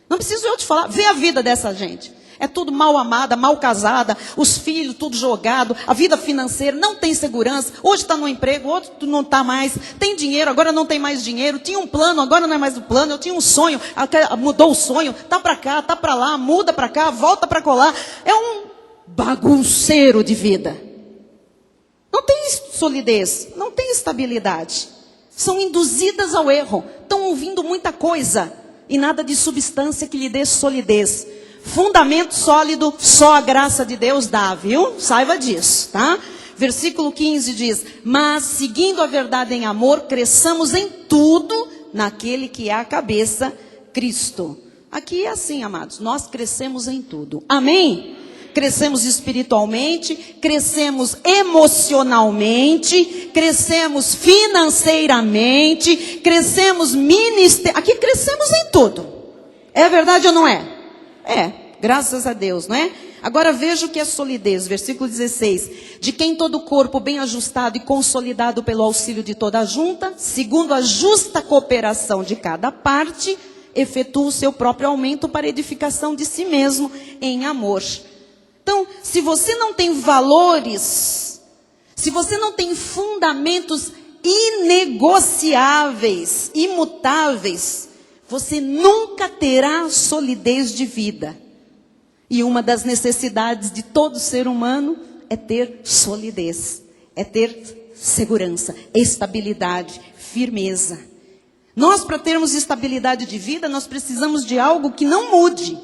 Não preciso eu te falar, vê a vida dessa gente. É tudo mal amada, mal casada, os filhos tudo jogado, a vida financeira, não tem segurança, hoje está no emprego, outro não está mais, tem dinheiro, agora não tem mais dinheiro, tinha um plano, agora não é mais o plano, eu tinha um sonho, mudou o sonho, tá para cá, tá para lá, muda para cá, volta para colar, é um bagunceiro de vida. Não tem solidez, não tem estabilidade, são induzidas ao erro, estão ouvindo muita coisa e nada de substância que lhe dê solidez. Fundamento sólido, só a graça de Deus dá, viu? Saiba disso, tá? Versículo 15 diz: mas seguindo a verdade em amor, cresçamos em tudo naquele que é a cabeça, Cristo. Aqui é assim, amados, nós crescemos em tudo. Amém? Crescemos espiritualmente, crescemos emocionalmente, crescemos financeiramente, crescemos aqui crescemos em tudo. É verdade ou não é? Graças a Deus, não é? Agora veja o que é solidez, versículo 16. De quem todo o corpo bem ajustado e consolidado pelo auxílio de toda a junta, segundo a justa cooperação de cada parte, efetua o seu próprio aumento para a edificação de si mesmo em amor. Então, se você não tem valores, se você não tem fundamentos inegociáveis, imutáveis, você nunca terá solidez de vida. E uma das necessidades de todo ser humano é ter solidez, é ter segurança, estabilidade, firmeza. Nós, para termos estabilidade de vida, nós precisamos de algo que não mude.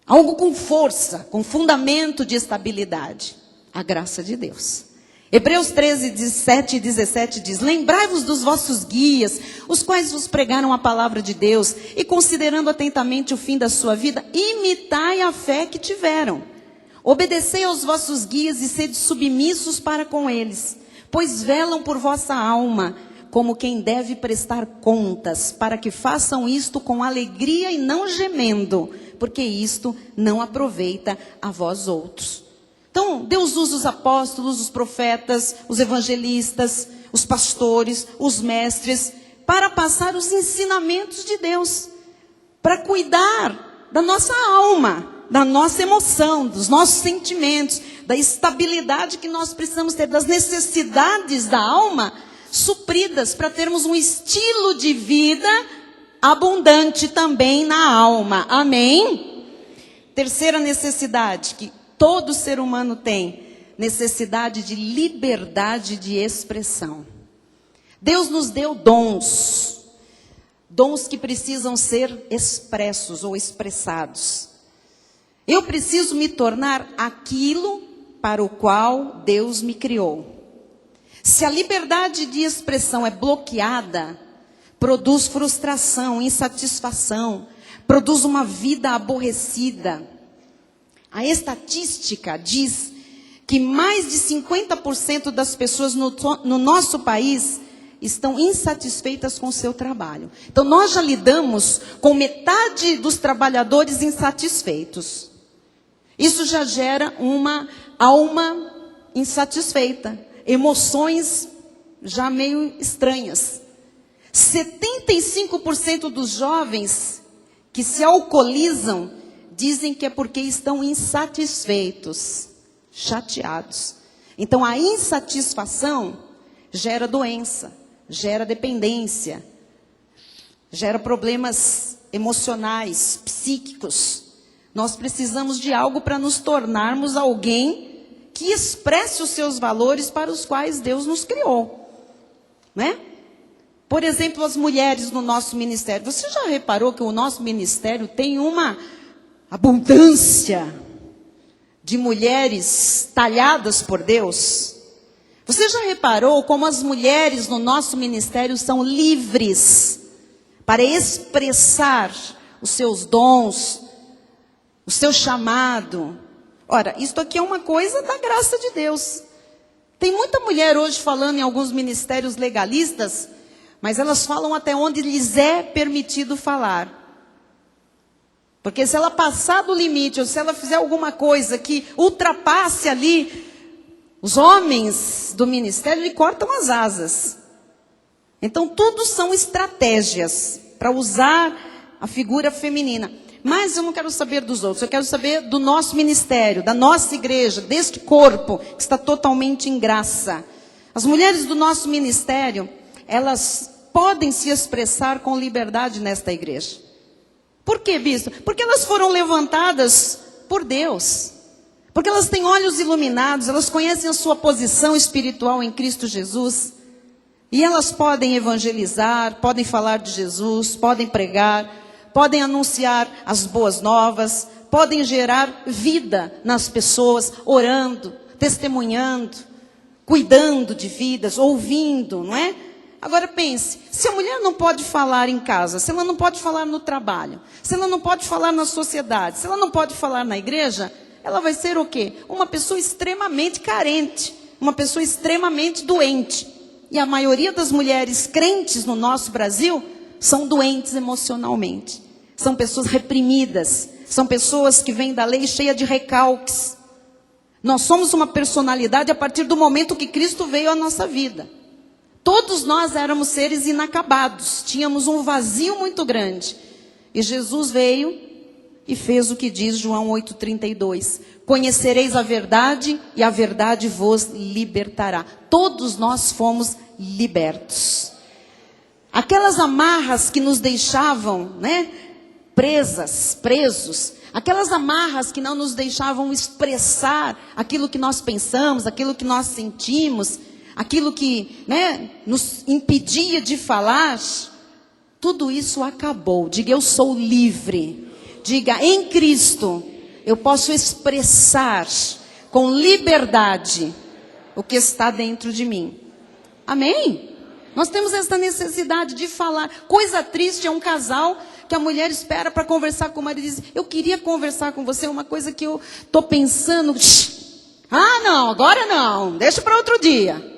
Algo com força, com fundamento de estabilidade. A graça de Deus. Hebreus 13, 17 e 17 diz: lembrai-vos dos vossos guias, os quais vos pregaram a palavra de Deus, e considerando atentamente o fim da sua vida, imitai a fé que tiveram. Obedecei aos vossos guias e sede submissos para com eles, pois velam por vossa alma, como quem deve prestar contas, para que façam isto com alegria e não gemendo, porque isto não aproveita a vós outros. Então, Deus usa os apóstolos, os profetas, os evangelistas, os pastores, os mestres, para passar os ensinamentos de Deus, para cuidar da nossa alma, da nossa emoção, dos nossos sentimentos, da estabilidade que nós precisamos ter, das necessidades da alma supridas, para termos um estilo de vida abundante também na alma. Amém? Terceira necessidade que todo ser humano tem, necessidade de liberdade de expressão. Deus nos deu dons que precisam ser expressos ou expressados. Eu preciso me tornar aquilo para o qual Deus me criou. Se a liberdade de expressão é bloqueada, produz frustração, insatisfação, produz uma vida aborrecida. A estatística diz que mais de 50% das pessoas no nosso país estão insatisfeitas com o seu trabalho. Então, nós já lidamos com metade dos trabalhadores insatisfeitos. Isso já gera uma alma insatisfeita, emoções já meio estranhas. 75% dos jovens que se alcoolizam dizem que é porque estão insatisfeitos, chateados. Então, a insatisfação gera doença, gera dependência, gera problemas emocionais, psíquicos. Nós precisamos de algo para nos tornarmos alguém que expresse os seus valores para os quais Deus nos criou, né? Por exemplo, as mulheres no nosso ministério. Você já reparou que o nosso ministério tem uma abundância de mulheres talhadas por Deus? Você já reparou como as mulheres no nosso ministério são livres para expressar os seus dons, o seu chamado? Ora, isto aqui é uma coisa da graça de Deus. Tem muita mulher hoje falando em alguns ministérios legalistas, mas elas falam até onde lhes é permitido falar. Porque se ela passar do limite, ou se ela fizer alguma coisa que ultrapasse ali, os homens do ministério lhe cortam as asas. Então, tudo são estratégias para usar a figura feminina. Mas eu não quero saber dos outros, eu quero saber do nosso ministério, da nossa igreja, deste corpo que está totalmente em graça. As mulheres do nosso ministério, elas podem se expressar com liberdade nesta igreja. Por quê, bispo? Porque elas foram levantadas por Deus. Porque elas têm olhos iluminados, elas conhecem a sua posição espiritual em Cristo Jesus. E elas podem evangelizar, podem falar de Jesus, podem pregar, podem anunciar as boas novas, podem gerar vida nas pessoas, orando, testemunhando, cuidando de vidas, ouvindo, não é? Agora pense, se a mulher não pode falar em casa, se ela não pode falar no trabalho, se ela não pode falar na sociedade, se ela não pode falar na igreja, ela vai ser o quê? Uma pessoa extremamente carente, uma pessoa extremamente doente. E a maioria das mulheres crentes no nosso Brasil são doentes emocionalmente. São pessoas reprimidas, são pessoas que vêm da lei cheia de recalques. Nós somos uma personalidade a partir do momento que Cristo veio à nossa vida. Todos nós éramos seres inacabados, tínhamos um vazio muito grande. E Jesus veio e fez o que diz João 8,32. Conhecereis a verdade e a verdade vos libertará. Todos nós fomos libertos. Aquelas amarras que nos deixavam, né, presos, aquelas amarras que não nos deixavam expressar aquilo que nós pensamos, aquilo que nós sentimos, aquilo que, né, nos impedia de falar, tudo isso acabou. Diga, eu sou livre. Diga, em Cristo, eu posso expressar com liberdade o que está dentro de mim. Amém? Nós temos essa necessidade de falar. Coisa triste é um casal que a mulher espera para conversar com o marido e diz, eu queria conversar com você, uma coisa que eu estou pensando. Ah, não, agora não, deixa para outro dia.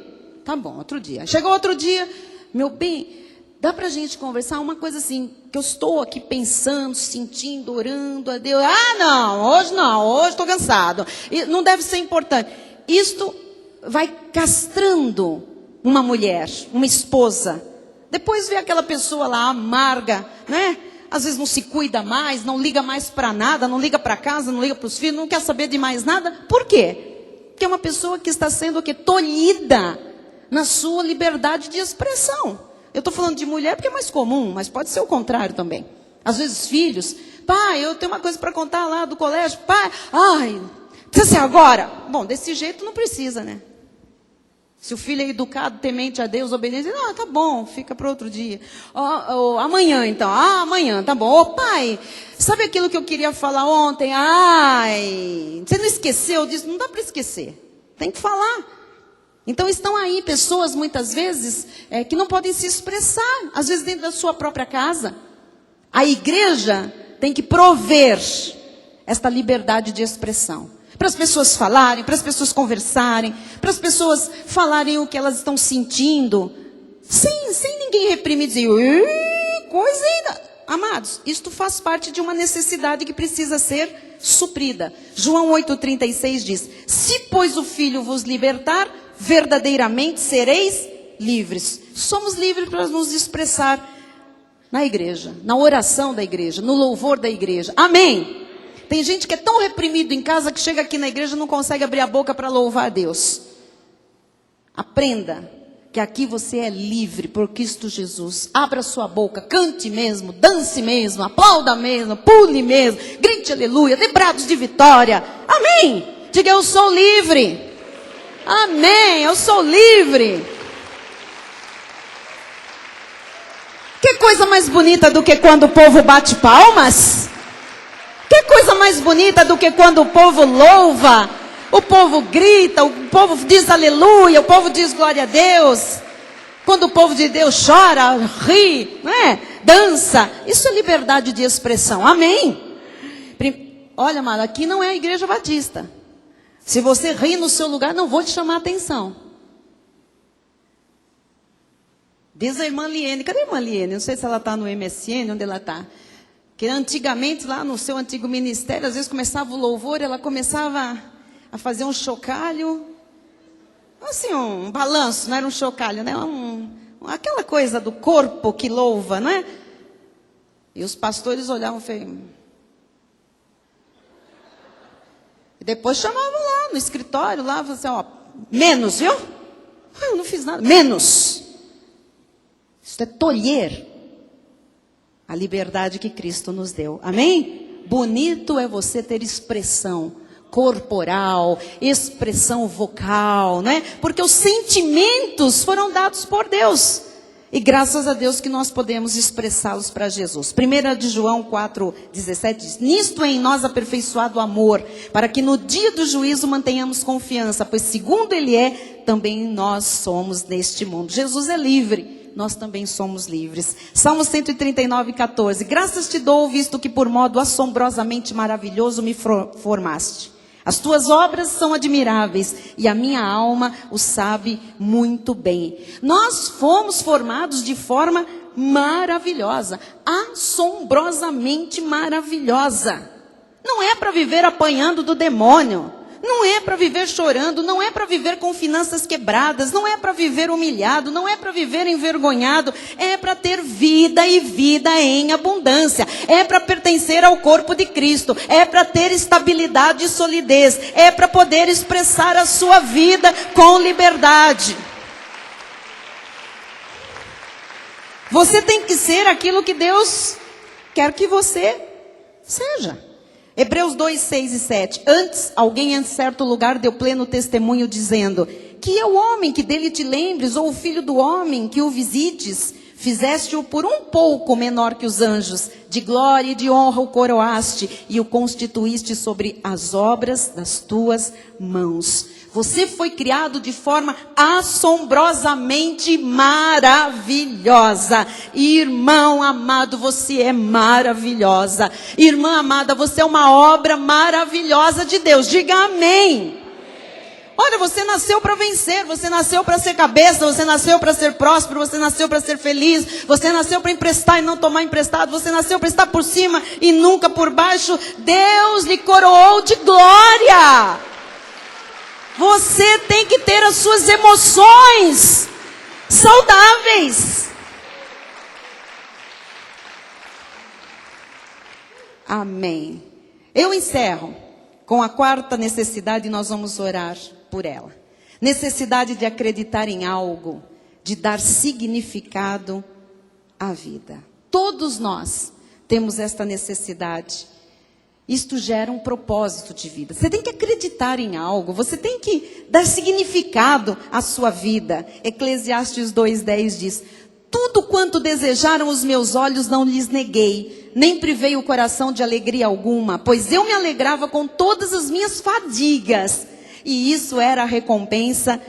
Tá bom, outro dia. Chegou outro dia, meu bem, Dá para a gente conversar uma coisa assim, que eu estou aqui pensando, sentindo, orando a Deus. Não, hoje estou cansado. E não deve ser importante. Isto vai castrando uma mulher, uma esposa. Depois vê aquela pessoa lá amarga, né? Às vezes não se cuida mais, não liga mais para nada, não liga para casa, não liga para os filhos, não quer saber de mais nada. Por quê? Porque é uma pessoa que está sendo o quê? Tolhida na sua liberdade de expressão. Eu estou falando de mulher porque é mais comum, mas pode ser o contrário também. Às vezes filhos, pai, eu tenho uma coisa para contar lá do colégio, pai, precisa ser agora. Bom, desse jeito não precisa, né? Se o filho é educado, temente a Deus, obediente, tá bom, fica para outro dia. Amanhã então, amanhã, tá bom. Pai, sabe aquilo que eu queria falar ontem? Você não esqueceu disso? Não dá para esquecer, tem que falar. Então estão aí pessoas, muitas vezes, que não podem se expressar, às vezes dentro da sua própria casa. A igreja tem que prover esta liberdade de expressão. Para as pessoas falarem, para as pessoas conversarem, para as pessoas falarem o que elas estão sentindo, sem ninguém reprimir e dizer, coisa ainda. Amados, isto faz parte de uma necessidade que precisa ser suprida. João 8,36 diz, se pois o Filho vos libertar, verdadeiramente sereis livres. Somos livres para nos expressar na igreja, na oração da igreja, no louvor da igreja. Amém? Tem gente que é tão reprimido em casa que chega aqui na igreja e não consegue abrir a boca para louvar a Deus. Aprenda que aqui você é livre por Cristo Jesus. Abra sua boca, cante mesmo, dance mesmo, aplauda mesmo, pule mesmo, grite aleluia, dê brados de vitória. Amém? Diga, eu sou livre. Amém, eu sou livre. Que coisa mais bonita do que quando o povo bate palmas? Que coisa mais bonita do que quando o povo louva, o povo grita, o povo diz aleluia, o povo diz glória a Deus. Quando o povo de Deus chora, ri, né? Dança. Isso é liberdade de expressão. Amém? Olha, amado, aqui não é a igreja batista. Se você ri no seu lugar, não vou te chamar a atenção. Diz a irmã Liene. Cadê a irmã Liene? Não sei se ela está no MSN, onde ela está. Que antigamente, lá no seu antigo ministério, às vezes começava o louvor, ela começava a fazer um chocalho. Assim, um balanço, não era um chocalho, né? Aquela coisa do corpo que louva, não é? E os pastores olhavam e falavam... E depois chamavam lá no escritório, lá, assim, menos, viu? Eu não fiz nada, menos. Isso é tolher a liberdade que Cristo nos deu. Amém? Bonito é você ter expressão corporal, expressão vocal, né? Porque os sentimentos foram dados por Deus. E graças a Deus que nós podemos expressá-los para Jesus. 1 de João 4,17 diz, nisto é em nós aperfeiçoado o amor, para que no dia do juízo mantenhamos confiança, pois segundo Ele é, também nós somos neste mundo. Jesus é livre, nós também somos livres. Salmo 139,14, graças te dou, visto que por modo assombrosamente maravilhoso me formaste. As tuas obras são admiráveis e a minha alma o sabe muito bem. Nós fomos formados de forma maravilhosa, assombrosamente maravilhosa. Não é para viver apanhando do demônio, não é para viver chorando, não é para viver com finanças quebradas, não é para viver humilhado, não é para viver envergonhado, é para ter vida e vida em abundância, é para pertencer ao corpo de Cristo, é para ter estabilidade e solidez, é para poder expressar a sua vida com liberdade. Você tem que ser aquilo que Deus quer que você seja. Hebreus 2, 6 e 7. Antes, alguém em certo lugar deu pleno testemunho dizendo, que é o homem que dele te lembres, ou o filho do homem que o visites, fizeste-o por um pouco menor que os anjos, de glória e de honra o coroaste, e o constituíste sobre as obras das tuas mãos. Você foi criado de forma assombrosamente maravilhosa. Irmão amado, você é maravilhosa. Irmã amada, você é uma obra maravilhosa de Deus. Diga amém. Olha, você nasceu para vencer, você nasceu para ser cabeça, você nasceu para ser próspero, você nasceu para ser feliz, você nasceu para emprestar e não tomar emprestado, você nasceu para estar por cima e nunca por baixo. Deus lhe coroou de glória. Você tem que ter as suas emoções saudáveis. Amém. Eu encerro com a quarta necessidade e nós vamos orar por ela. Necessidade de acreditar em algo, de dar significado à vida. Todos nós temos esta necessidade. Isto gera um propósito de vida. Você tem que acreditar em algo, você tem que dar significado à sua vida. Eclesiastes 2:10 diz: tudo quanto desejaram os meus olhos não lhes neguei, nem privei o coração de alegria alguma, pois eu me alegrava com todas as minhas fadigas, e isso era a recompensa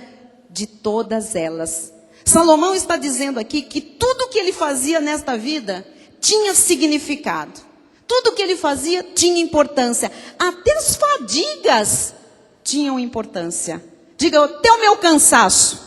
de todas elas. Salomão está dizendo aqui que tudo que ele fazia nesta vida tinha significado. Tudo que ele fazia tinha importância. Até as fadigas tinham importância. Diga, até o meu cansaço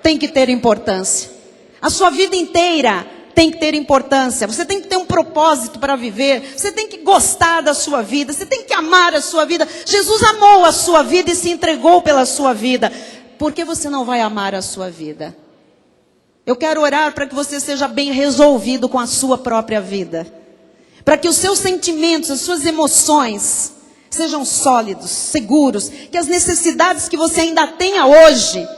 tem que ter importância. A sua vida inteira tem que ter importância. Você tem que ter um propósito para viver. Você tem que gostar da sua vida. Você tem que amar a sua vida. Jesus amou a sua vida e se entregou pela sua vida. Por que você não vai amar a sua vida? Eu quero orar para que você seja bem resolvido com a sua própria vida. Para que os seus sentimentos, as suas emoções sejam sólidos, seguros. Que as necessidades que você ainda tenha hoje,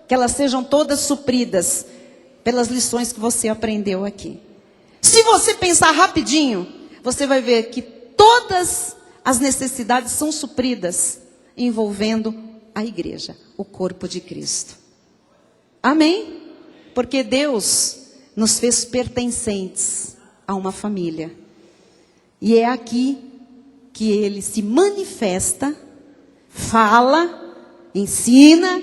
que elas sejam todas supridas pelas lições que você aprendeu aqui. Se você pensar rapidinho, você vai ver que todas as necessidades são supridas envolvendo a igreja, o corpo de Cristo. Amém? Porque Deus nos fez pertencentes a uma família. E é aqui que Ele se manifesta, fala, ensina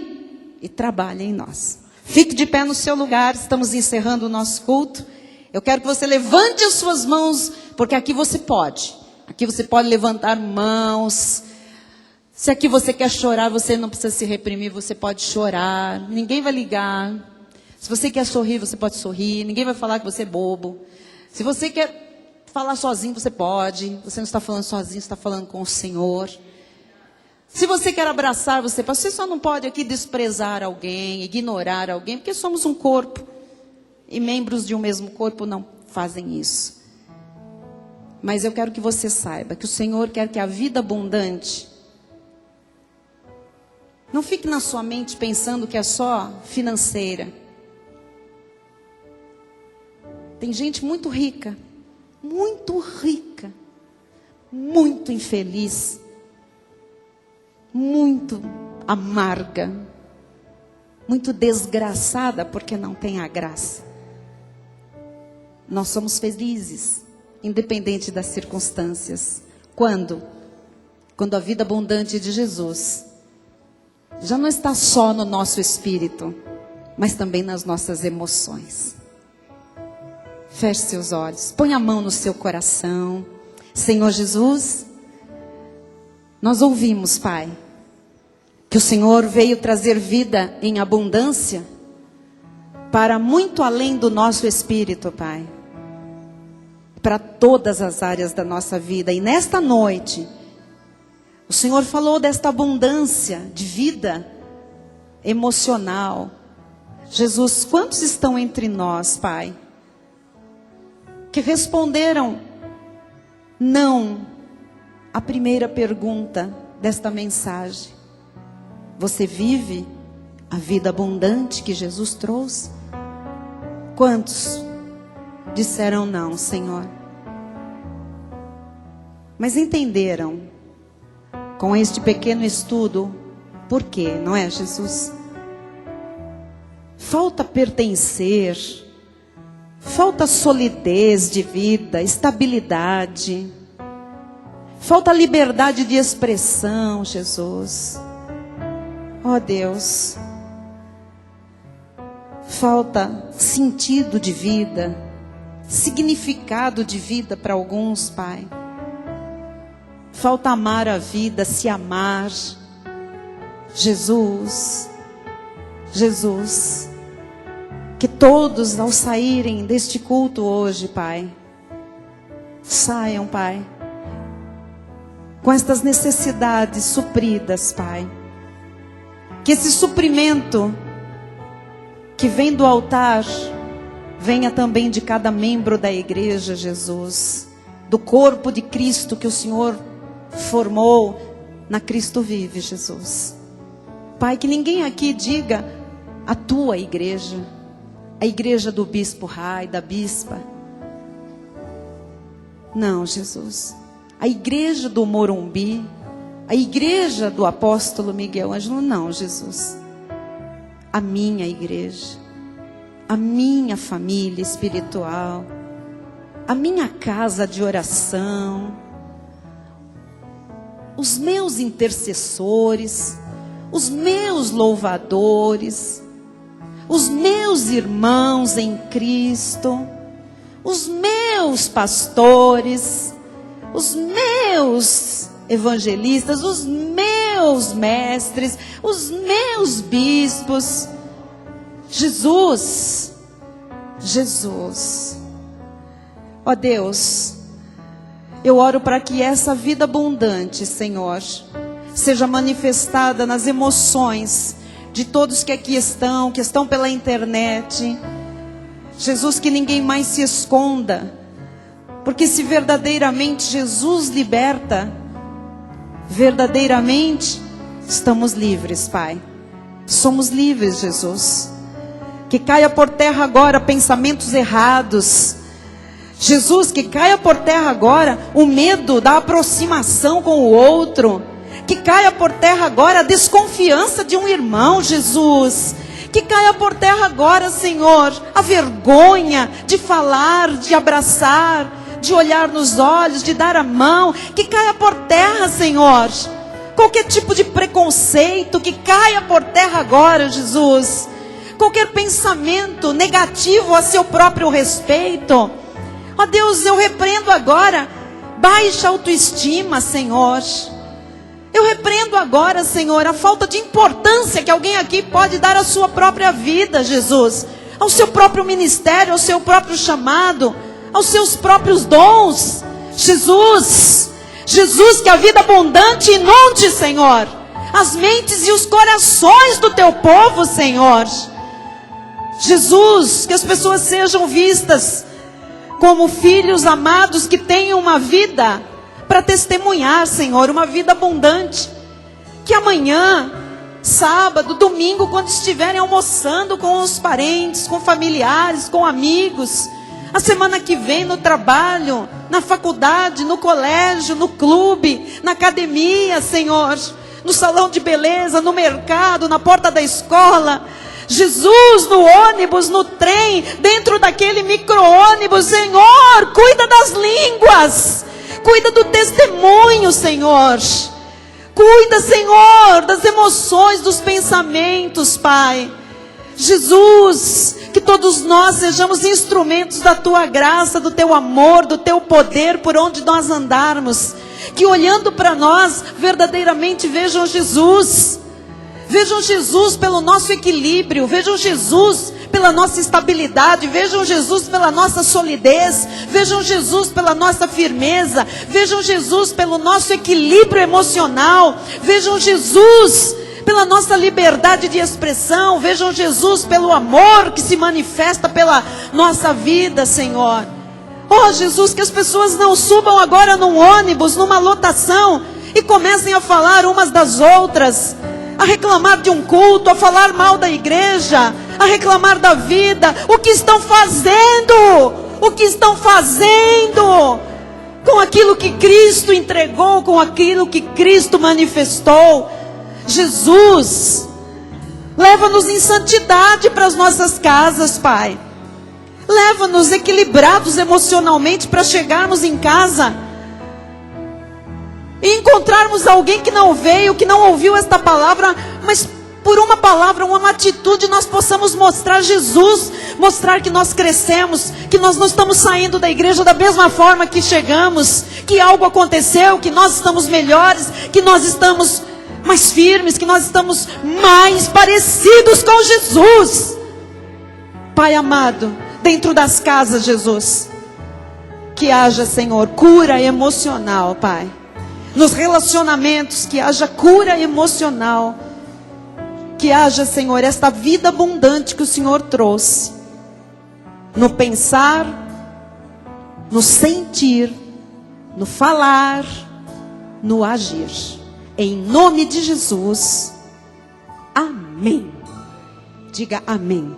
e trabalha em nós. Fique de pé no seu lugar, estamos encerrando o nosso culto. Eu quero que você levante as suas mãos, porque aqui você pode. Aqui você pode levantar mãos. Se aqui você quer chorar, você não precisa se reprimir, você pode chorar. Ninguém vai ligar. Se você quer sorrir, você pode sorrir. Ninguém vai falar que você é bobo. Se você quer falar sozinho, você pode. Você não está falando sozinho, você está falando com o Senhor. Se você quer abraçar, você pode. Você só não pode aqui desprezar alguém, ignorar alguém, porque somos um corpo. E membros de um mesmo corpo não fazem isso. Mas eu quero que você saiba que o Senhor quer que a vida abundante não fique na sua mente pensando que é só financeira. Tem gente muito rica, muito infeliz, muito amarga, muito desgraçada porque não tem a graça. Nós somos felizes, independente das circunstâncias. Quando a vida abundante de Jesus já não está só no nosso espírito, mas também nas nossas emoções. Feche seus olhos, põe a mão no seu coração. Senhor Jesus, nós ouvimos, Pai, que o Senhor veio trazer vida em abundância para muito além do nosso espírito, Pai. Para todas as áreas da nossa vida. E nesta noite, o Senhor falou desta abundância de vida emocional. Jesus, quantos estão entre nós, Pai, que responderam não à primeira pergunta desta mensagem? Você vive a vida abundante que Jesus trouxe? Quantos disseram não, Senhor? Mas entenderam com este pequeno estudo por quê, não é, Jesus? Falta pertencer, falta solidez de vida, estabilidade, falta liberdade de expressão, Jesus. Ó Deus, falta sentido de vida, significado de vida para alguns, Pai. Falta amar a vida, se amar. Jesus, Jesus, que todos ao saírem deste culto hoje, Pai, saiam, Pai, com estas necessidades supridas, Pai. Que esse suprimento que vem do altar venha também de cada membro da igreja, Jesus, do corpo de Cristo que o Senhor formou na Cristo Vive, Jesus. Pai, que ninguém aqui diga a tua igreja, a igreja do bispo Rai, da bispa. Não, Jesus. A igreja do Morumbi, a igreja do apóstolo Miguel Ângelo, não, Jesus. A minha igreja, a minha família espiritual, a minha casa de oração, os meus intercessores, os meus louvadores, os meus irmãos em Cristo, os meus pastores, os meus evangelistas, os meus mestres, os meus bispos. Jesus, Jesus. Ó Deus, eu oro para que essa vida abundante, Senhor, seja manifestada nas emoções de todos que aqui estão, que estão pela internet. Jesus, que ninguém mais se esconda, porque se verdadeiramente Jesus liberta, verdadeiramente estamos livres, Pai. Somos livres, Jesus. Que caia por terra agora pensamentos errados. Jesus, que caia por terra agora o medo da aproximação com o outro. Que caia por terra agora a desconfiança de um irmão, Jesus. Que caia por terra agora, Senhor, a vergonha de falar, de abraçar, de olhar nos olhos, de dar a mão. Que caia por terra, Senhor, qualquer tipo de preconceito, que caia por terra agora, Jesus. Qualquer pensamento negativo a seu próprio respeito. Ó Deus, eu repreendo agora baixa autoestima, Senhor. Eu repreendo agora, Senhor, a falta de importância que alguém aqui pode dar à sua própria vida, Jesus, ao seu próprio ministério, ao seu próprio chamado, aos seus próprios dons. Jesus, Jesus, que a vida abundante inunde, Senhor, as mentes e os corações do teu povo, Senhor. Jesus, que as pessoas sejam vistas como filhos amados que tenham uma vida para testemunhar, Senhor, uma vida abundante. Que amanhã, sábado, domingo, quando estiverem almoçando com os parentes, com familiares, com amigos, a semana que vem no trabalho, na faculdade, no colégio, no clube, na academia, Senhor, no salão de beleza, no mercado, na porta da escola, Jesus, no ônibus, no trem, dentro daquele micro-ônibus, Senhor, cuida das línguas, cuida do testemunho, Senhor. Cuida, Senhor, das emoções, dos pensamentos, Pai. Jesus, que todos nós sejamos instrumentos da Tua graça, do Teu amor, do Teu poder por onde nós andarmos. Que olhando para nós, verdadeiramente vejam Jesus. Vejam Jesus pelo nosso equilíbrio, vejam Jesus pela nossa estabilidade, vejam Jesus pela nossa solidez, vejam Jesus pela nossa firmeza, vejam Jesus pelo nosso equilíbrio emocional, vejam Jesus pela nossa liberdade de expressão, vejam Jesus pelo amor que se manifesta pela nossa vida, Senhor. Oh Jesus, que as pessoas não subam agora num ônibus, numa lotação, e comecem a falar umas das outras, a reclamar de um culto, a falar mal da igreja, a reclamar da vida. O que estão fazendo? O que estão fazendo com aquilo que Cristo entregou, com aquilo que Cristo manifestou? Jesus, leva-nos em santidade para as nossas casas, Pai. Leva-nos equilibrados emocionalmente para chegarmos em casa e encontrarmos alguém que não veio, que não ouviu esta palavra, mas por uma palavra, uma atitude, nós possamos mostrar Jesus, mostrar que nós crescemos, que nós não estamos saindo da igreja da mesma forma que chegamos, que algo aconteceu, que nós estamos melhores, que nós estamos mais firmes, que nós estamos mais parecidos com Jesus. Pai amado, dentro das casas, Jesus, que haja, Senhor, cura emocional, Pai. Nos relacionamentos, que haja cura emocional. Que haja, Senhor, esta vida abundante que o Senhor trouxe. No pensar, no sentir, no falar, no agir. Em nome de Jesus. Amém. Diga amém.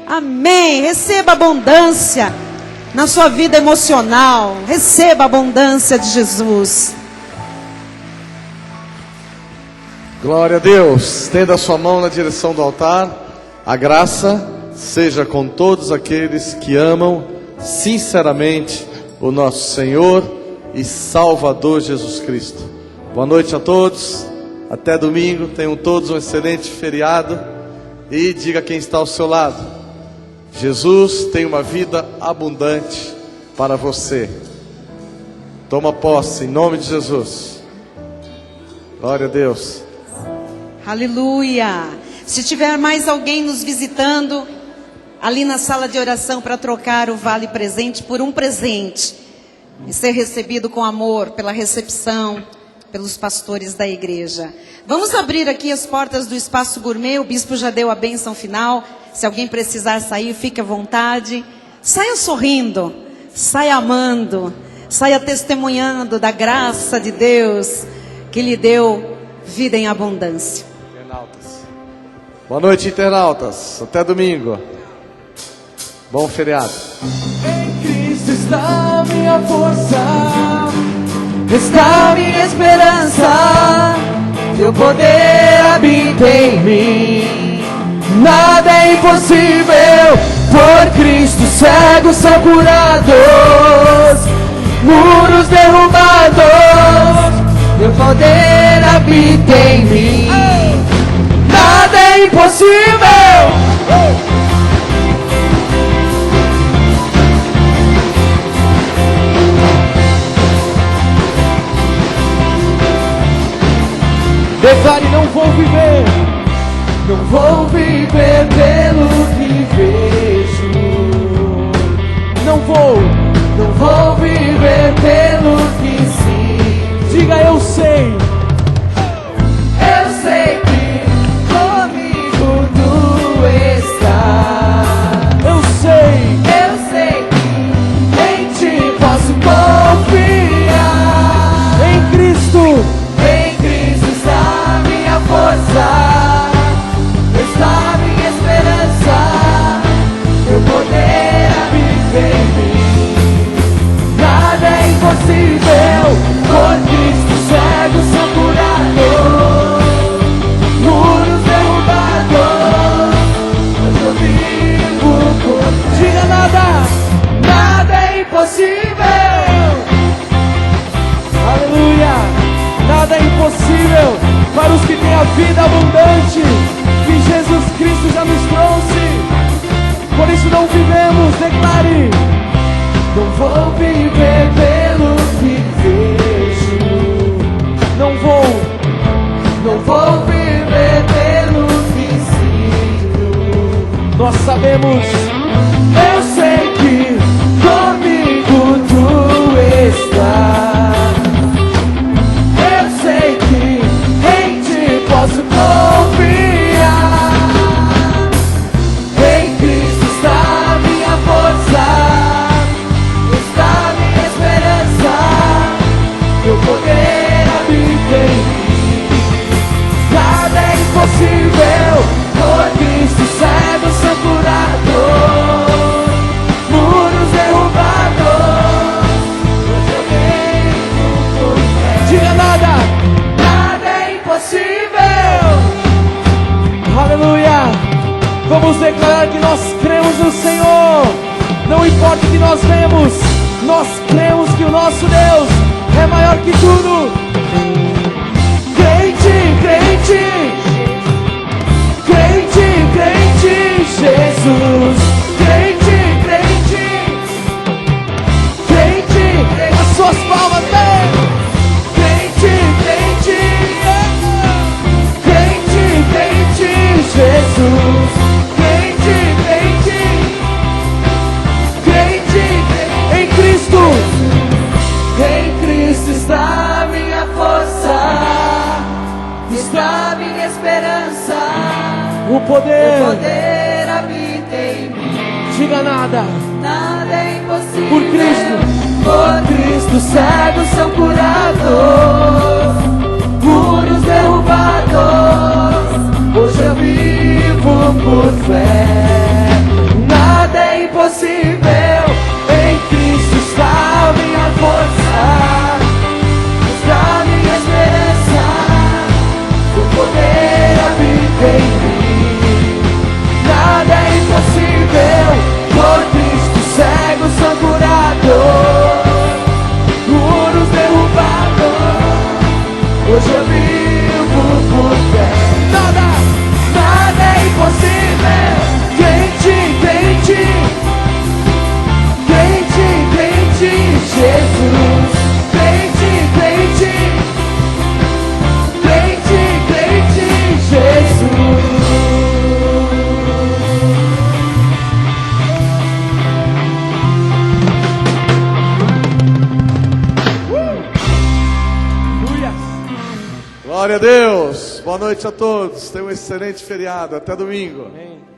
Amém. Receba abundância na sua vida emocional. Receba a abundância de Jesus. Glória a Deus. Estenda a sua mão na direção do altar. A graça seja com todos aqueles que amam sinceramente o nosso Senhor e Salvador Jesus Cristo. Boa noite a todos. Até domingo. Tenham todos um excelente feriado. E diga quem está ao seu lado: Jesus tem uma vida abundante para você. Toma posse em nome de Jesus. Glória a Deus. Aleluia. Se tiver mais alguém nos visitando, ali na sala de oração, para trocar o vale presente por um presente e ser recebido com amor pela recepção, pelos pastores da igreja. Vamos abrir aqui as portas do Espaço Gourmet. O bispo já deu a bênção final. Se alguém precisar sair, fique à vontade. Saia sorrindo, saia amando, saia testemunhando da graça de Deus que lhe deu vida em abundância. Boa noite, internautas. Até domingo. Bom feriado. Em Cristo está minha força, está minha esperança. Teu poder habita em mim. Nada é impossível. Por Cristo cegos são curados, muros derrubados. Teu poder habita em mim. Nada é impossível. Declare: não vou viver, não vou viver pelo que vejo. Não vou viver pelo que sinto. Diga: eu sei. Eu sei que comigo tu estás. Eu sei que em ti posso confiar. Em Cristo está minha força, está minha esperança. Teu poder habita em mim. Nada é impossível. Por Cristo cegos são curados, muros derrubados. Eu vivo por... Diga: nada é impossível. Aleluia. Nada é impossível para os que têm a vida abundante que Jesus Cristo já nos trouxe. Por isso não vivemos. Declare: não vou viver pelo que vejo. Não vou viver pelo que sinto. Nós sabemos. Eu sei que comigo tu estás. Eu sei que em ti posso confiar. Em Cristo está minha força, está minha esperança. Teu poder habita em mim. Nada é impossível. Por Cristo cegos são curados, muros derrubados. Eu venho. Diga: nada é impossível. Aleluia. Vamos declarar que nós cremos no Senhor. Não importa o que nós vemos, nós cremos que o nosso Deus é maior que tudo. Crente, crente, crente, crente. poder habita em mim. Diga nada. Nada é impossível. Por Cristo. Por Cristo, cegos são curados, muros derrubados. Hoje eu vivo por fé. Nada é impossível. Em Cristo está a minha força, está a minha esperança. O poder habita em mim. Nada é impossível. Por Cristo, cegos são curados, muros derrubados. Hoje eu vivo por fé. Nada é impossível. Crente, Jesus. Crente, Jesus. Glória a Deus. Boa noite a todos. Tenham um excelente feriado. Até domingo. Amém.